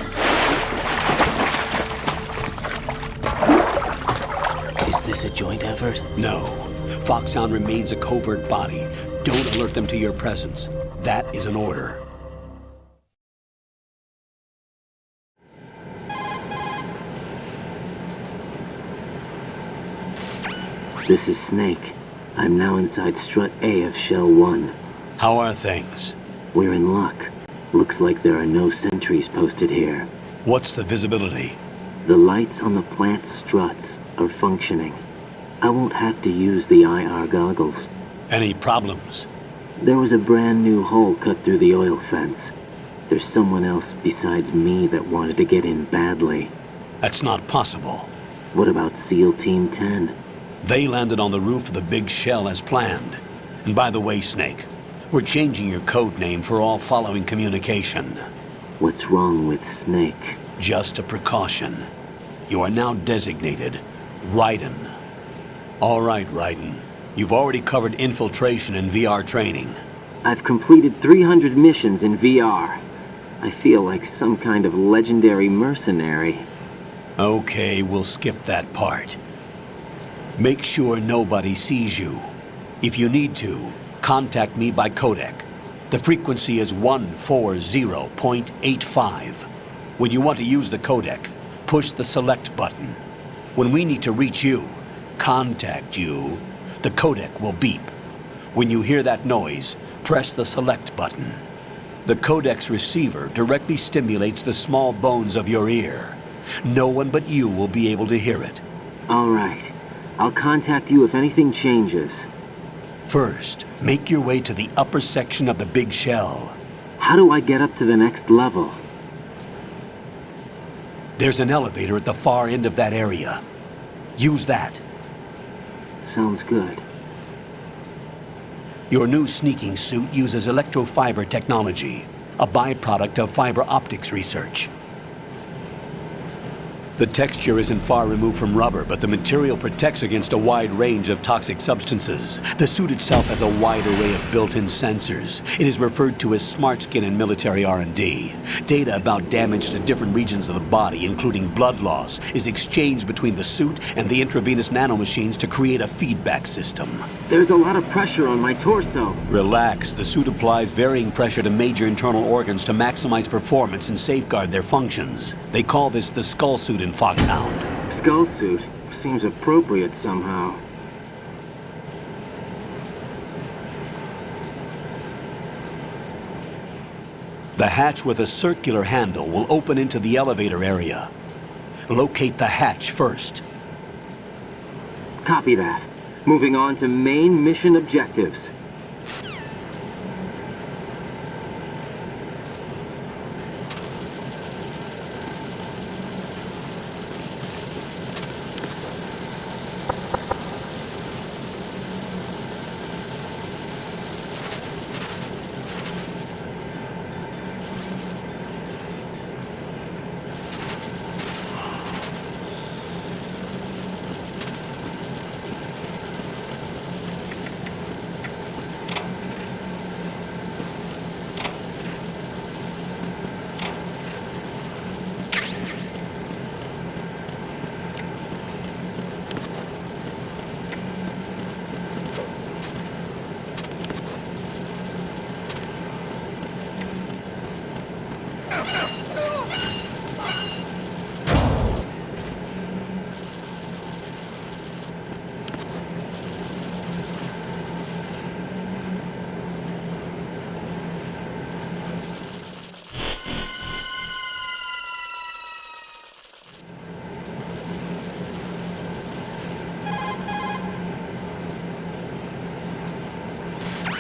Is this a joint effort? No. Foxhound remains a covert body. Don't alert them to your presence. That is an order. This is Snake. I'm now inside Strut A of Shell 1. How are things? We're in luck. Looks like there are no sentries posted here. What's the visibility? The lights on the plant struts are functioning. I won't have to use the IR goggles. Any problems? There was a brand new hole cut through the oil fence. There's someone else besides me that wanted to get in badly. That's not possible. What about SEAL Team 10? They landed on the roof of the Big Shell as planned. And by the way, Snake, we're changing your code name for all following communication. What's wrong with Snake? Just a precaution. You are now designated Raiden. All right, Raiden. You've already covered infiltration and VR training. I've completed 300 missions in VR. I feel like some kind of legendary mercenary. Okay, we'll skip that part. Make sure nobody sees you. If you need to, contact me by codec. The frequency is 140.85. When you want to use the codec, push the select button. When we need to reach you, contact you, the codec will beep. When you hear that noise, press the select button. The codec's receiver directly stimulates the small bones of your ear. No one but you will be able to hear it. All right. I'll contact you if anything changes. First, make your way to the upper section of the Big Shell. How do I get up to the next level? There's an elevator at the far end of that area. Use that. Sounds good. Your new sneaking suit uses electrofiber technology, a byproduct of fiber optics research. The texture isn't far removed from rubber, but the material protects against a wide range of toxic substances. The suit itself has a wide array of built-in sensors. It is referred to as smart skin in military R&D. Data about damage to different regions of the body, including blood loss, is exchanged between the suit and the intravenous nanomachines to create a feedback system. There's a lot of pressure on my torso. Relax. The suit applies varying pressure to major internal organs to maximize performance and safeguard their functions. They call this the skull suit in Foxhound. Skull suit seems appropriate somehow. The hatch with a circular handle will open into the elevator area. Locate the hatch first. Copy that. Moving on to main mission objectives.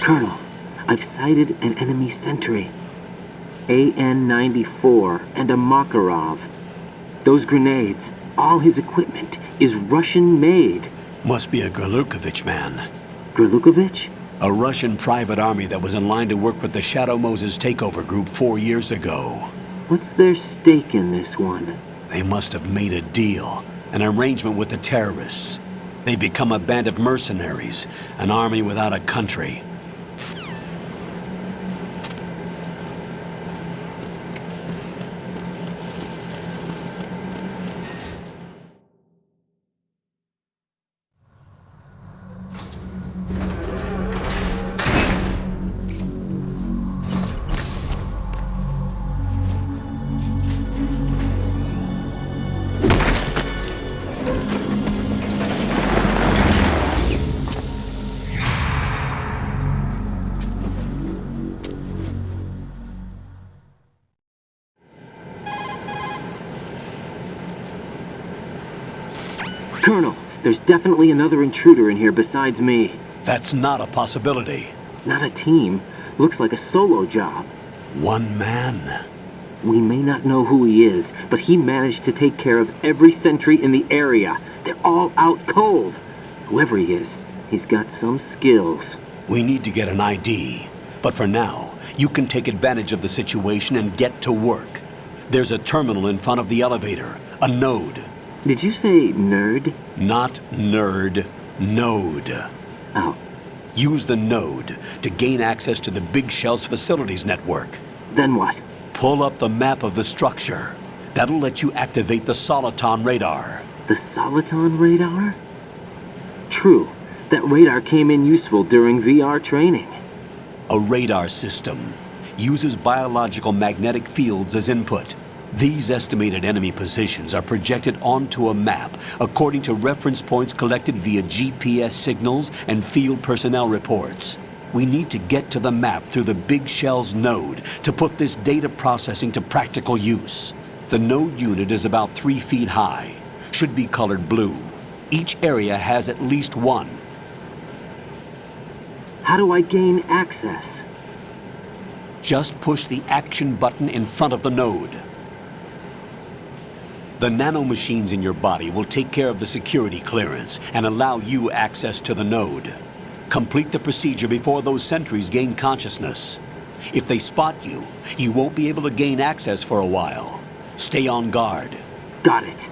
Colonel, I've sighted an enemy sentry. AN-94 and a Makarov. Those grenades, all his equipment, is Russian-made. Must be a Gorlukovich man. Gorlukovich? A Russian private army that was in line to work with the Shadow Moses takeover group 4 years ago. What's their stake in this one? They must have made a deal, an arrangement with the terrorists. They become a band of mercenaries, an army without a country. Colonel, there's definitely another intruder in here besides me. That's not a possibility. Not a team. Looks like a solo job. One man. We may not know who he is, but he managed to take care of every sentry in the area. They're all out cold. Whoever he is, he's got some skills. We need to get an ID. But for now, you can take advantage of the situation and get to work. There's a terminal in front of the elevator. A node. Did you say nerd? Not nerd. Node. Oh. Use the node to gain access to the Big Shell's facilities network. Then what? Pull up the map of the structure. That'll let you activate the Soliton radar. The Soliton radar? True. That radar came in useful during VR training. A radar system uses biological magnetic fields as input. These estimated enemy positions are projected onto a map according to reference points collected via GPS signals and field personnel reports. We need to get to the map through the Big Shell's node to put this data processing to practical use. The node unit is about 3 feet high, should be colored blue. Each area has at least one. How do I gain access? Just push the action button in front of the node. The nanomachines in your body will take care of the security clearance and allow you access to the node. Complete the procedure before those sentries gain consciousness. If they spot you, you won't be able to gain access for a while. Stay on guard. Got it.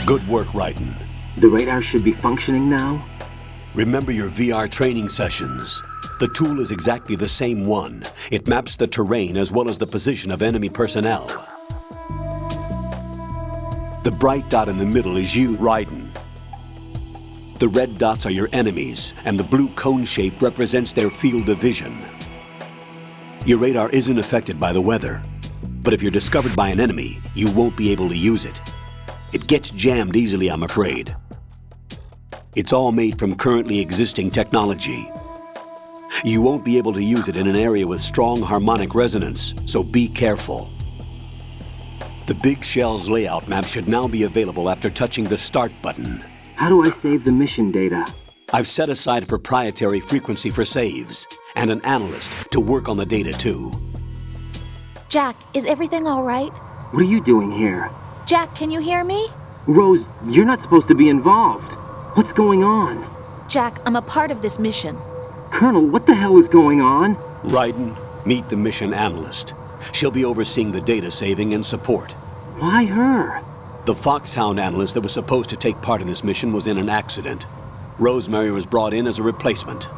Good work, Raiden. The radar should be functioning now? Remember your VR training sessions. The tool is exactly the same one. It maps the terrain as well as the position of enemy personnel. The bright dot in the middle is you, Raiden. The red dots are your enemies, and the blue cone shape represents their field of vision. Your radar isn't affected by the weather, but if you're discovered by an enemy, you won't be able to use it. It gets jammed easily, I'm afraid. It's all made from currently existing technology. You won't be able to use it in an area with strong harmonic resonance, so be careful. The Big Shell's layout map should now be available after touching the Start button. How do I save the mission data? I've set aside a proprietary frequency for saves, and an analyst to work on the data too. Jack, is everything all right? What are you doing here? Jack, can you hear me? Rose, you're not supposed to be involved. What's going on? Jack, I'm a part of this mission. Colonel, what the hell is going on? Raiden, Meet the mission analyst. She'll be overseeing the data saving and support. Why her? The Foxhound analyst that was supposed to take part in this mission was in an accident. Rosemary was brought in as a replacement.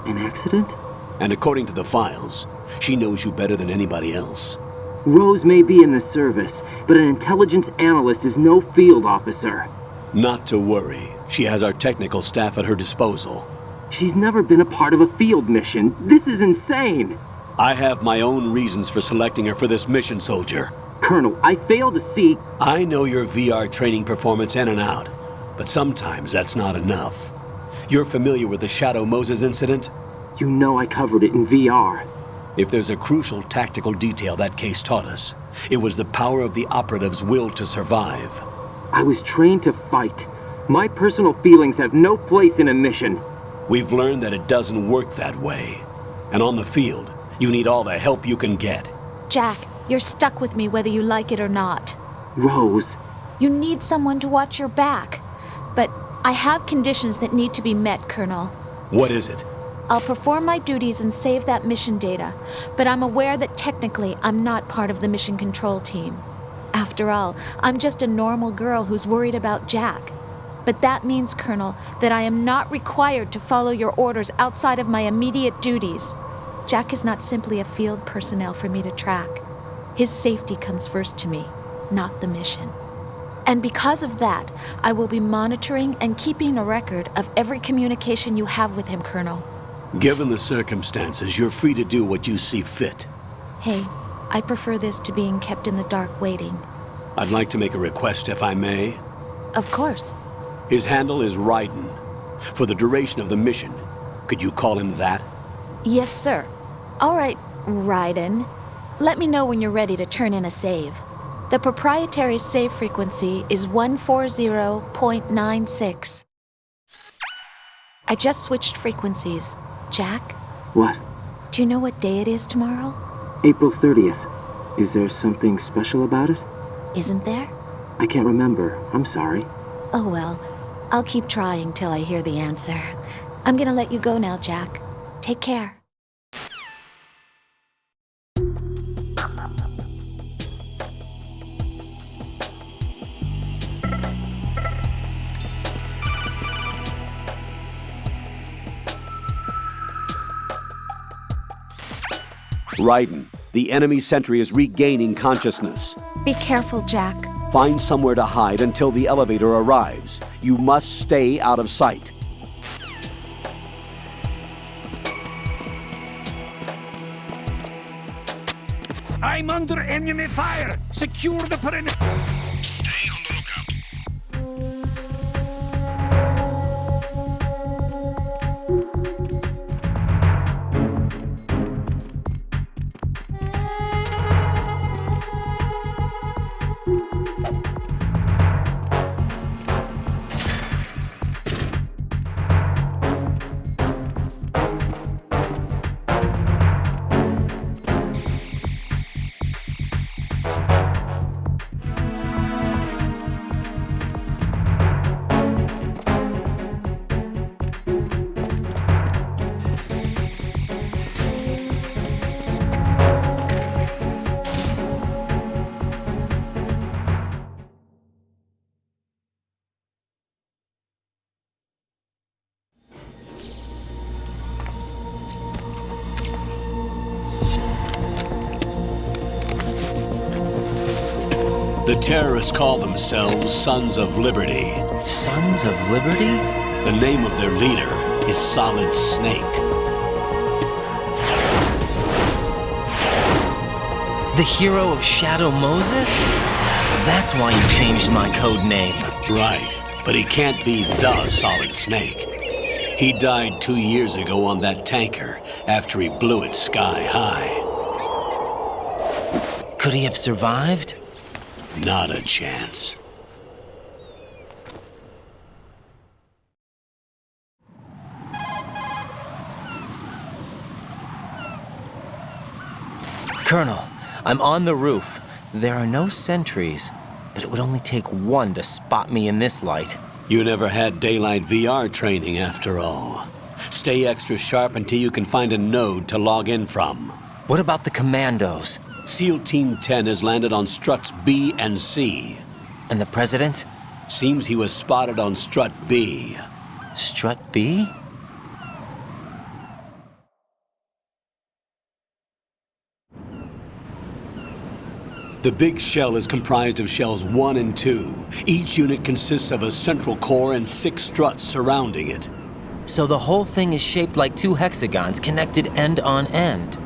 An accident? And according to the files, she knows you better than anybody else. Rose may be in the service, but an intelligence analyst is no field officer. Not to worry. She has our technical staff at her disposal. She's never been a part of a field mission. This is insane! I have my own reasons for selecting her for this mission, soldier. Colonel, I fail to see... I know your VR training performance in and out, but sometimes that's not enough. You're familiar with the Shadow Moses incident? You know I covered it in VR. If there's a crucial tactical detail that case taught us, it was the power of the operative's will to survive. I was trained to fight. My personal feelings have no place in a mission. We've learned that it doesn't work that way. And on the field, you need all the help you can get. Jack, you're stuck with me whether you like it or not. Rose. You need someone to watch your back. But I have conditions that need to be met, Colonel. What is it? I'll perform my duties and save that mission data, but I'm aware that technically I'm not part of the mission control team. After all, I'm just a normal girl who's worried about Jack. But that means, Colonel, that I am not required to follow your orders outside of my immediate duties. Jack is not simply a field personnel for me to track. His safety comes first to me, not the mission. And because of that, I will be monitoring and keeping a record of every communication you have with him, Colonel. Given the circumstances, you're free to do what you see fit. Hey, I prefer this to being kept in the dark waiting. I'd like to make a request, if I may. Of course. His handle is Raiden. For the duration of the mission, could you call him that? Yes, sir. All right, Raiden. Let me know when you're ready to turn in a save. The proprietary save frequency is 140.96. I just switched frequencies. Jack? What? Do you know what day it is tomorrow? April 30th. Is there something special about it? Isn't there? I can't remember. I'm sorry. Oh well, I'll keep trying till I hear the answer. I'm gonna let you go now, Jack. Take care. Raiden, the enemy sentry is regaining consciousness. Be careful, Jack. Find somewhere to hide until the elevator arrives. You must stay out of sight. I'm under enemy fire! Secure the perimeter! Stay on the lookout. The terrorists call themselves Sons of Liberty. Sons of Liberty? The name of their leader is Solid Snake. The hero of Shadow Moses? So that's why you changed my code name. Right, but he can't be the Solid Snake. He died 2 years ago on that tanker after he blew it sky high. Could he have survived? Not a chance. Colonel, I'm on the roof. There are no sentries, but it would only take one to spot me in this light. You never had daylight VR training after all. Stay extra sharp until you can find a node to log in from. What about the commandos? SEAL Team 10 has landed on struts B and C. And the president? Seems he was spotted on strut B. Strut B? The big shell is comprised of shells 1 and 2. Each unit consists of a central core and 6 struts surrounding it. So the whole thing is shaped like 2 hexagons connected end on end.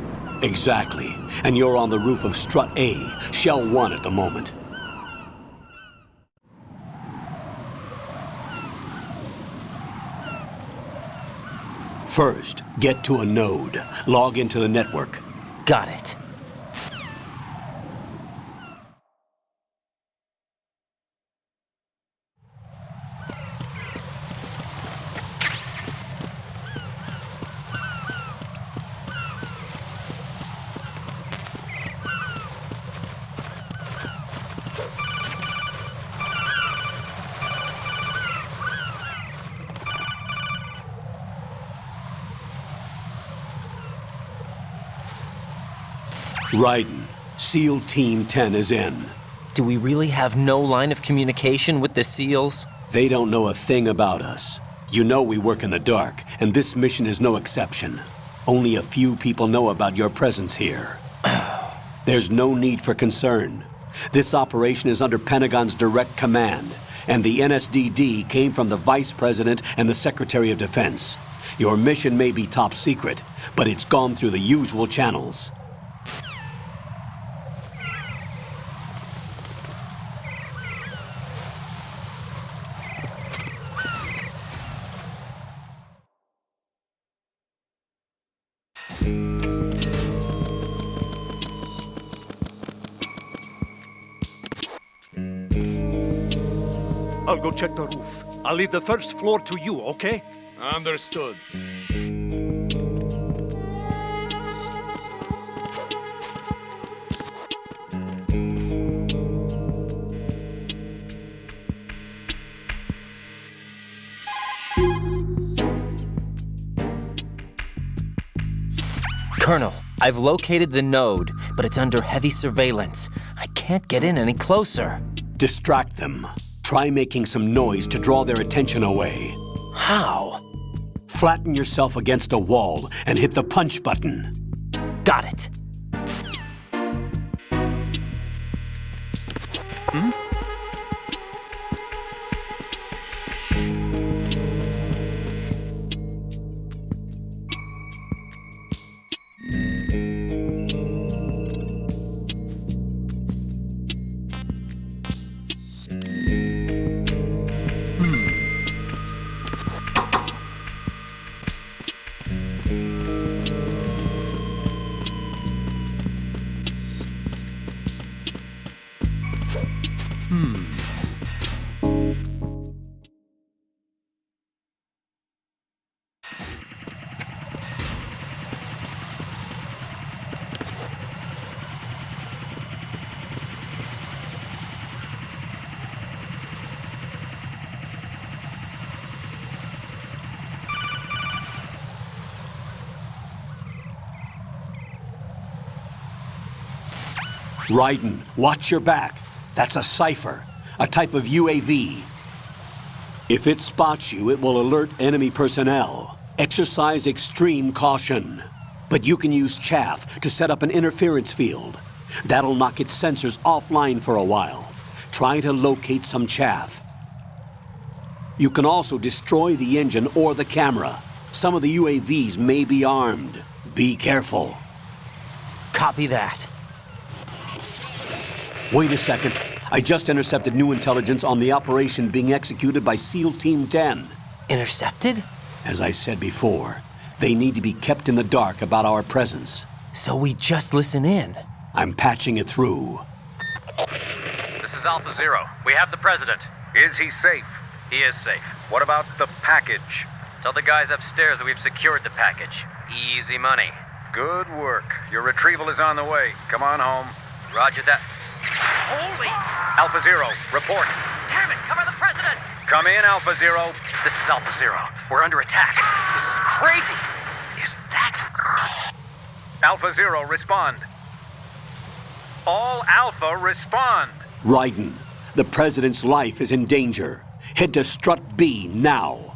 Exactly. And you're on the roof of strut A, shell 1 at the moment. First, get to a node. Log into the network. Got it. Raiden, SEAL Team 10 is in. Do we really have no line of communication with the SEALs? They don't know a thing about us. You know we work in the dark, and this mission is no exception. Only a few people know about your presence here. There's no need for concern. This operation is under Pentagon's direct command, and the NSDD came from the Vice President and the Secretary of Defense. Your mission may be top secret, but it's gone through the usual channels. I'll go check the roof. I'll leave the first floor to you, okay? Understood. Colonel, I've located the node, but it's under heavy surveillance. I can't get in any closer. Distract them. Try making some noise to draw their attention away. How? Flatten yourself against a wall and hit the punch button. Got it. Raiden, watch your back. That's a cipher, a type of UAV. If it spots you, it will alert enemy personnel. Exercise extreme caution. But you can use chaff to set up an interference field. That'll knock its sensors offline for a while. Try to locate some chaff. You can also destroy the engine or the camera. Some of the UAVs may be armed. Be careful. Copy that. Wait a second. I just intercepted new intelligence on the operation being executed by SEAL Team 10. Intercepted? As I said before, they need to be kept in the dark about our presence. So we just listen in. I'm patching it through. This is Alpha Zero. We have the president. Is he safe? He is safe. What about the package? Tell the guys upstairs that we've secured the package. Easy money. Good work. Your retrieval is on the way. Come on home. Roger that. Holy! Alpha Zero, report. Damn it, cover the president! Come in, Alpha Zero. This is Alpha Zero. We're under attack. This is crazy. Is that... Alpha Zero, respond. All Alpha, respond. Raiden, the President's life is in danger. Head to Strut B now.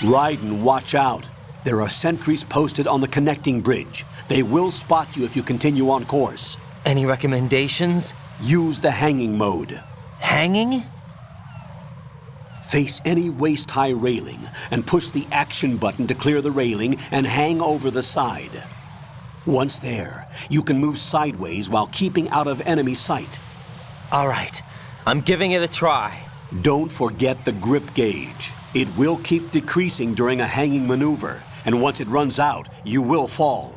Raiden, watch out. There are sentries posted on the connecting bridge. They will spot you if you continue on course. Any recommendations? Use the hanging mode. Hanging? Face any waist-high railing and push the action button to clear the railing and hang over the side. Once there, you can move sideways while keeping out of enemy sight. All right, I'm giving it a try. Don't forget the grip gauge. It will keep decreasing during a hanging maneuver, and once it runs out, you will fall.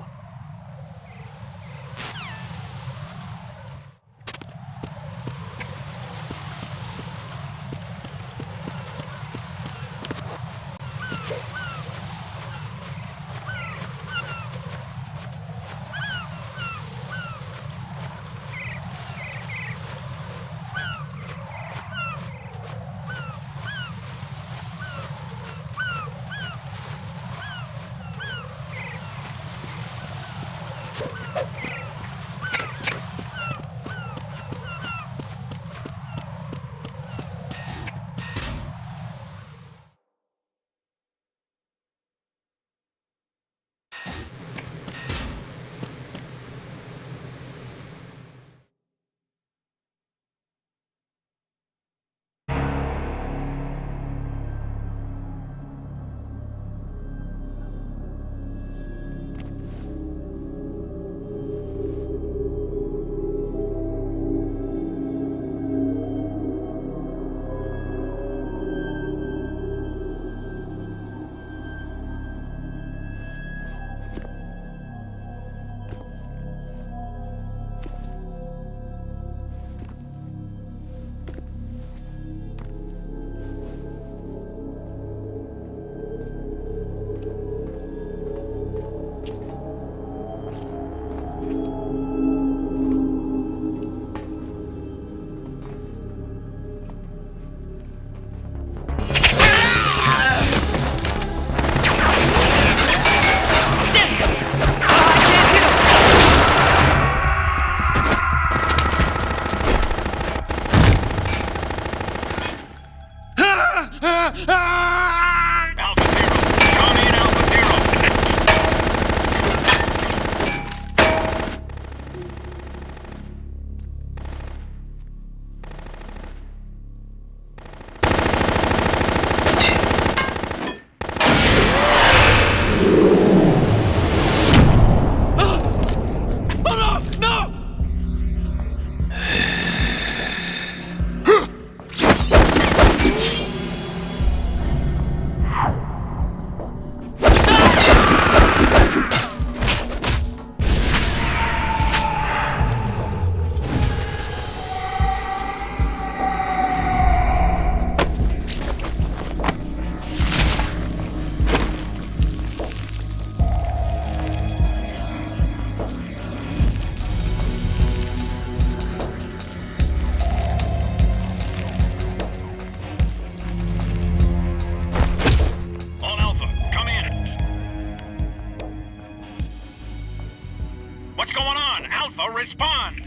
Respond!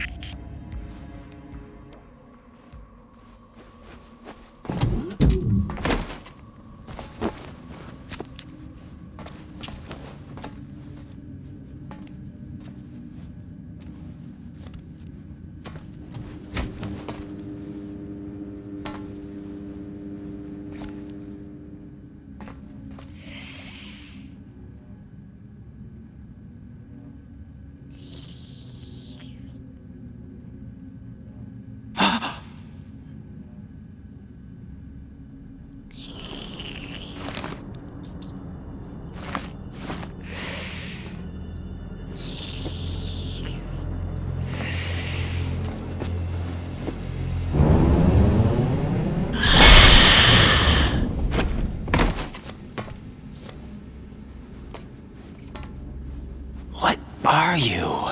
are you?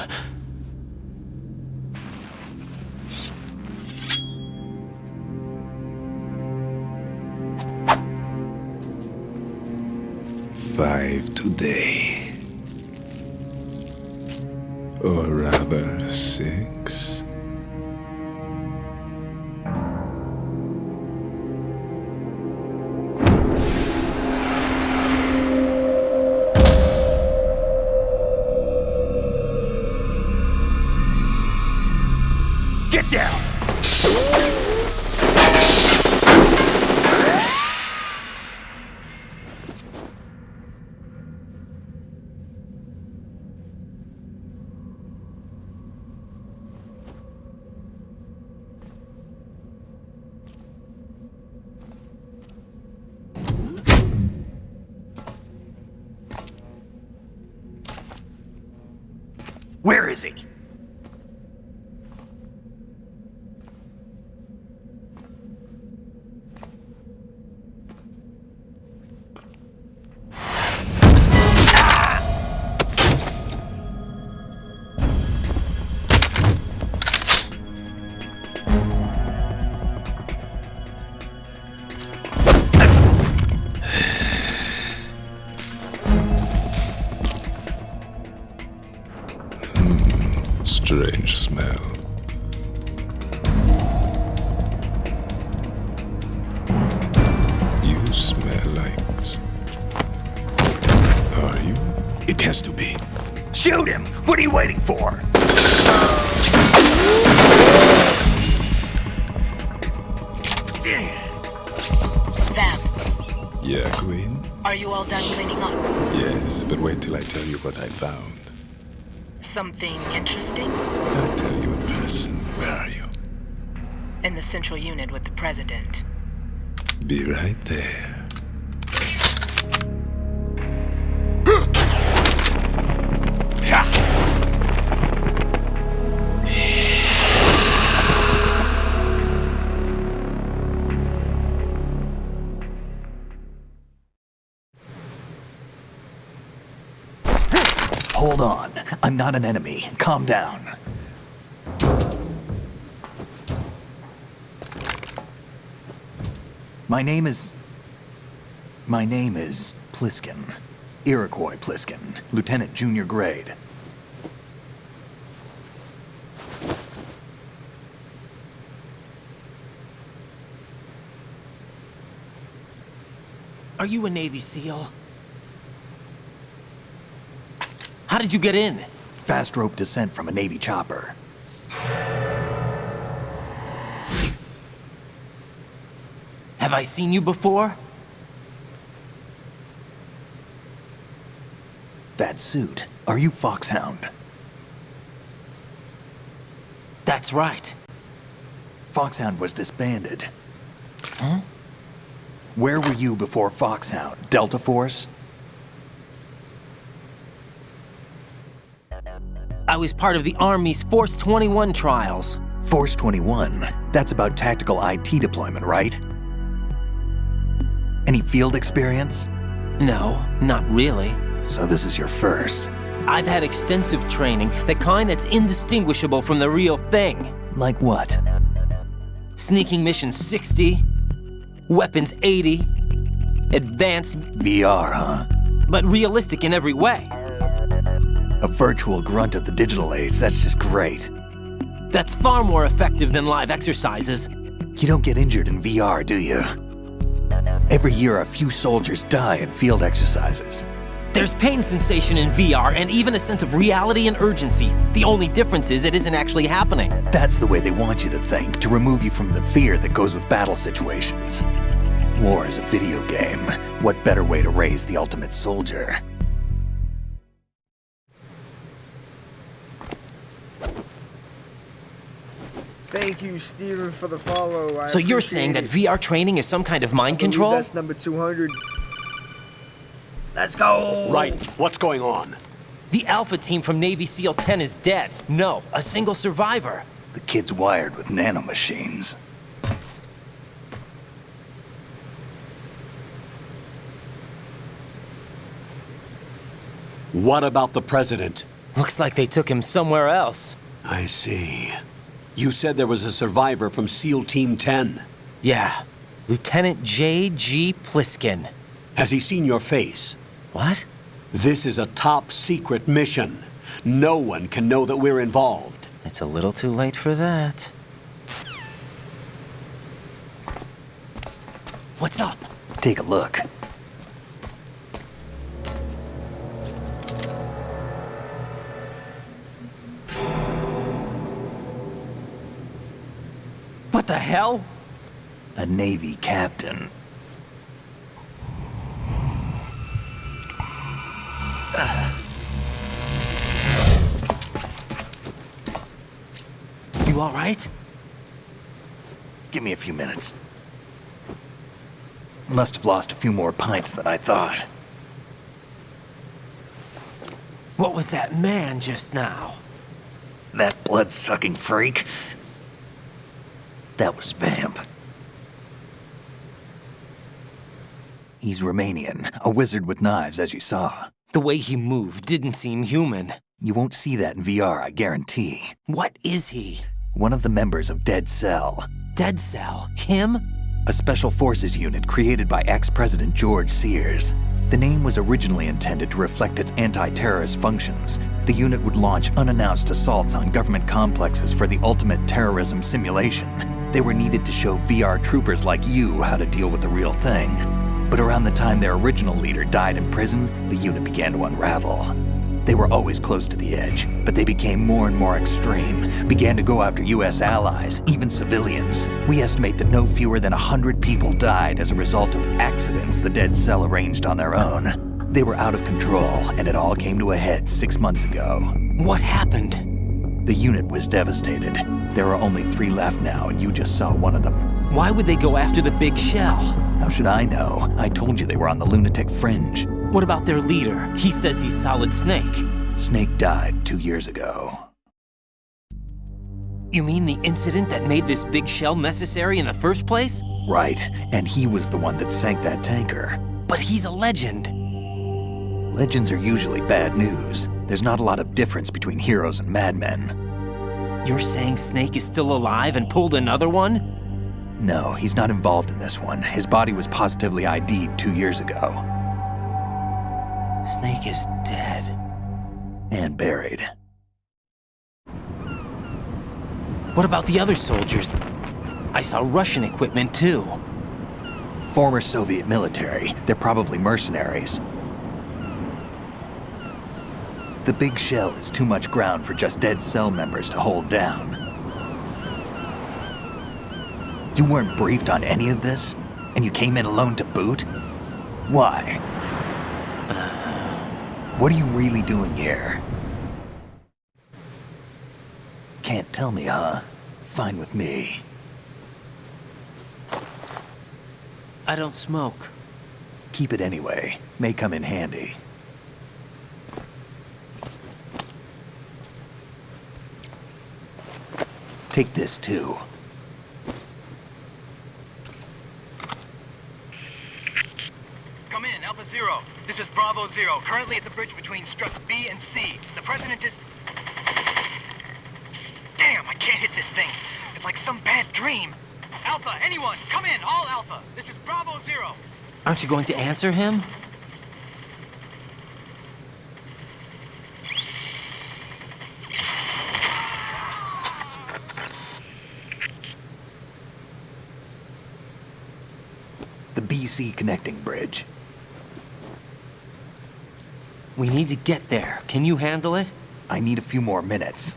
Five today. Or rather, 6. Get down! Where is he? Strange smell. You smell like... Are you? It has to be. Shoot him! What are you waiting for? Vam, Yeah, Queen? are you all done cleaning up? Yes, but wait till I tell you what I found. Something interesting? I'll tell you in person. Where are you? In the central unit with the president. Be right there. Hold on. I'm not an enemy. Calm down. My name is Pliskin. Iroquois Pliskin. Lieutenant Junior Grade. Are you a Navy SEAL? How did you get in? Fast rope descent from a Navy chopper. Have I seen you before? That suit. Are you Foxhound? That's right. Foxhound was disbanded. Huh? Where were you before Foxhound? Delta Force? I was part of the Army's Force 21 trials. Force 21? That's about tactical IT deployment, right? Any field experience? No, not really. So this is your first. I've had extensive training, the kind that's indistinguishable from the real thing. Like what? Sneaking mission 60, weapons 80, advanced... VR, huh? But realistic in every way. A virtual grunt of the digital age, that's just great. That's far more effective than live exercises. You don't get injured in VR, do you? Every year, a few soldiers die in field exercises. There's pain sensation in VR and even a sense of reality and urgency. The only difference is it isn't actually happening. That's the way they want you to think, to remove you from the fear that goes with battle situations. War is a video game. What better way to raise the ultimate soldier? Thank you, Steven, for the follow. So you're saying that VR training is some kind of mind control? That's number 200. Let's go! Right. What's going on? The Alpha team from Navy SEAL 10 is dead. No, a single survivor. The kid's wired with nanomachines. What about the president? Looks like they took him somewhere else. I see. You said there was a survivor from SEAL Team 10. Yeah. Lieutenant J.G. Pliskin. Has he seen your face? What? This is a top-secret mission. No one can know that we're involved. It's a little too late for that. What's up? Take a look. What the hell? A Navy captain. You all right? Give me a few minutes. Must have lost a few more pints than I thought. What was that man just now? That blood-sucking freak? That was Vamp. He's Romanian, a wizard with knives, as you saw. The way he moved didn't seem human. You won't see that in VR, I guarantee. What is he? One of the members of Dead Cell. Dead Cell? Him? A special forces unit created by ex-President George Sears. The name was originally intended to reflect its anti-terrorist functions. The unit would launch unannounced assaults on government complexes for the ultimate terrorism simulation. They were needed to show VR troopers like you how to deal with the real thing. But around the time their original leader died in prison, the unit began to unravel. They were always close to the edge, but they became more and more extreme, began to go after US allies, even civilians. We estimate that no fewer than 100 people died as a result of accidents the Dead Cell arranged on their own. They were out of control, and it all came to a head 6 months ago. What happened? The unit was devastated. There are only 3 left now, and you just saw one of them. Why would they go after the big shell? How should I know? I told you they were on the lunatic fringe. What about their leader? He says he's Solid Snake. Snake died 2 years ago. You mean the incident that made this big shell necessary in the first place? Right, and he was the one that sank that tanker. But he's a legend. Legends are usually bad news. There's not a lot of difference between heroes and madmen. You're saying Snake is still alive and pulled another one? No, he's not involved in this one. His body was positively ID'd 2 years ago. Snake is dead. And buried. What about the other soldiers? I saw Russian equipment too. Former Soviet military. They're probably mercenaries. The big shell is too much ground for just Dead Cell members to hold down. You weren't briefed on any of this? And you came in alone to boot? Why? What are you really doing here? Can't tell me, huh? Fine with me. I don't smoke. Keep it anyway. May come in handy. Take this too. Come in, Alpha Zero. This is Bravo Zero, currently at the bridge between struts B and C. The President is... Damn, I can't hit this thing. It's like some bad dream. Alpha, anyone, come in, all Alpha. This is Bravo Zero. Aren't you going to answer him? The BC connecting bridge. We need to get there. Can you handle it? I need a few more minutes.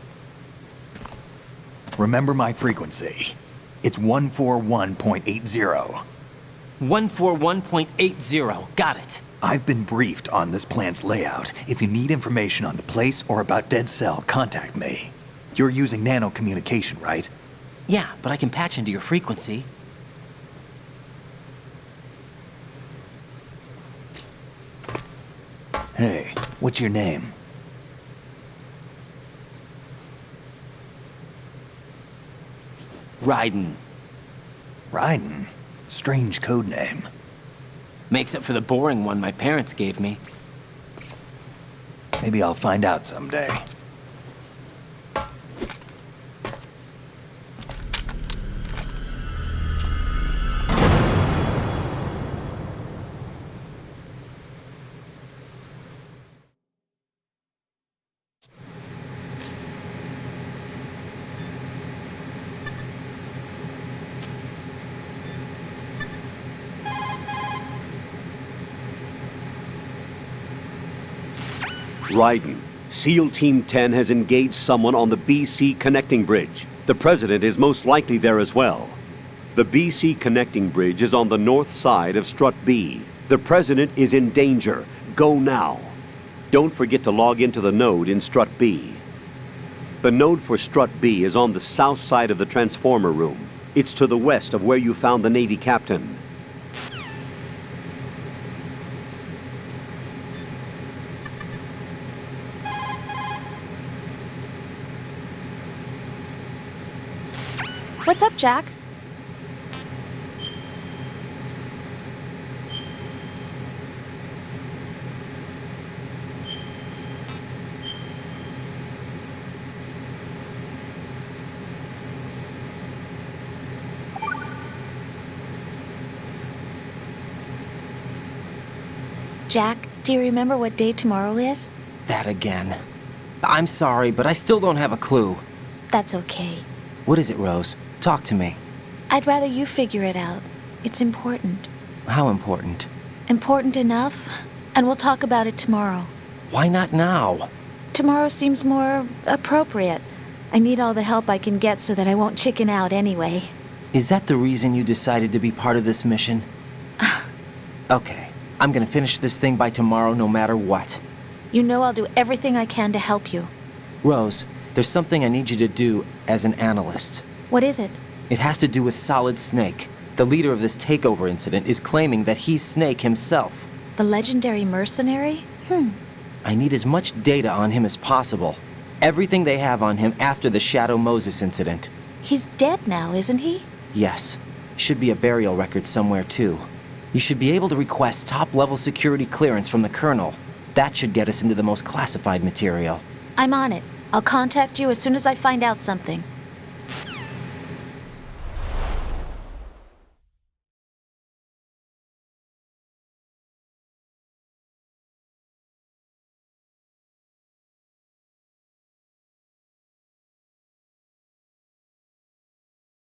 Remember my frequency. It's 141.80. 141.80. Got it. I've been briefed on this plant's layout. If you need information on the place or about Dead Cell, contact me. You're using nano communication, right? Yeah, but I can patch into your frequency. Hey, what's your name? Raiden. Raiden? Strange code name. Makes up for the boring one my parents gave me. Maybe I'll find out someday. Raiden, SEAL Team 10 has engaged someone on the BC connecting bridge. The President is most likely there as well. The BC connecting bridge is on the north side of Strut B. The President is in danger. Go now. Don't forget to log into the node in Strut B. The node for Strut B is on the south side of the transformer room. It's to the west of where you found the Navy captain. What's up, Jack? Jack, do you remember what day tomorrow is? That again. I'm sorry, but I still don't have a clue. That's okay. What is it, Rose? Talk to me. I'd rather you figure it out. It's important. How important? Important enough? And we'll talk about it tomorrow. Why not now? Tomorrow seems more appropriate. I need all the help I can get so that I won't chicken out anyway. Is that the reason you decided to be part of this mission? Okay, I'm gonna finish this thing by tomorrow no matter what. You know I'll do everything I can to help you. Rose, there's something I need you to do as an analyst. What is it? It has to do with Solid Snake. The leader of this takeover incident is claiming that he's Snake himself. The legendary mercenary? I need as much data on him as possible. Everything they have on him after the Shadow Moses incident. He's dead now, isn't he? Yes. Should be a burial record somewhere, too. You should be able to request top-level security clearance from the Colonel. That should get us into the most classified material. I'm on it. I'll contact you as soon as I find out something.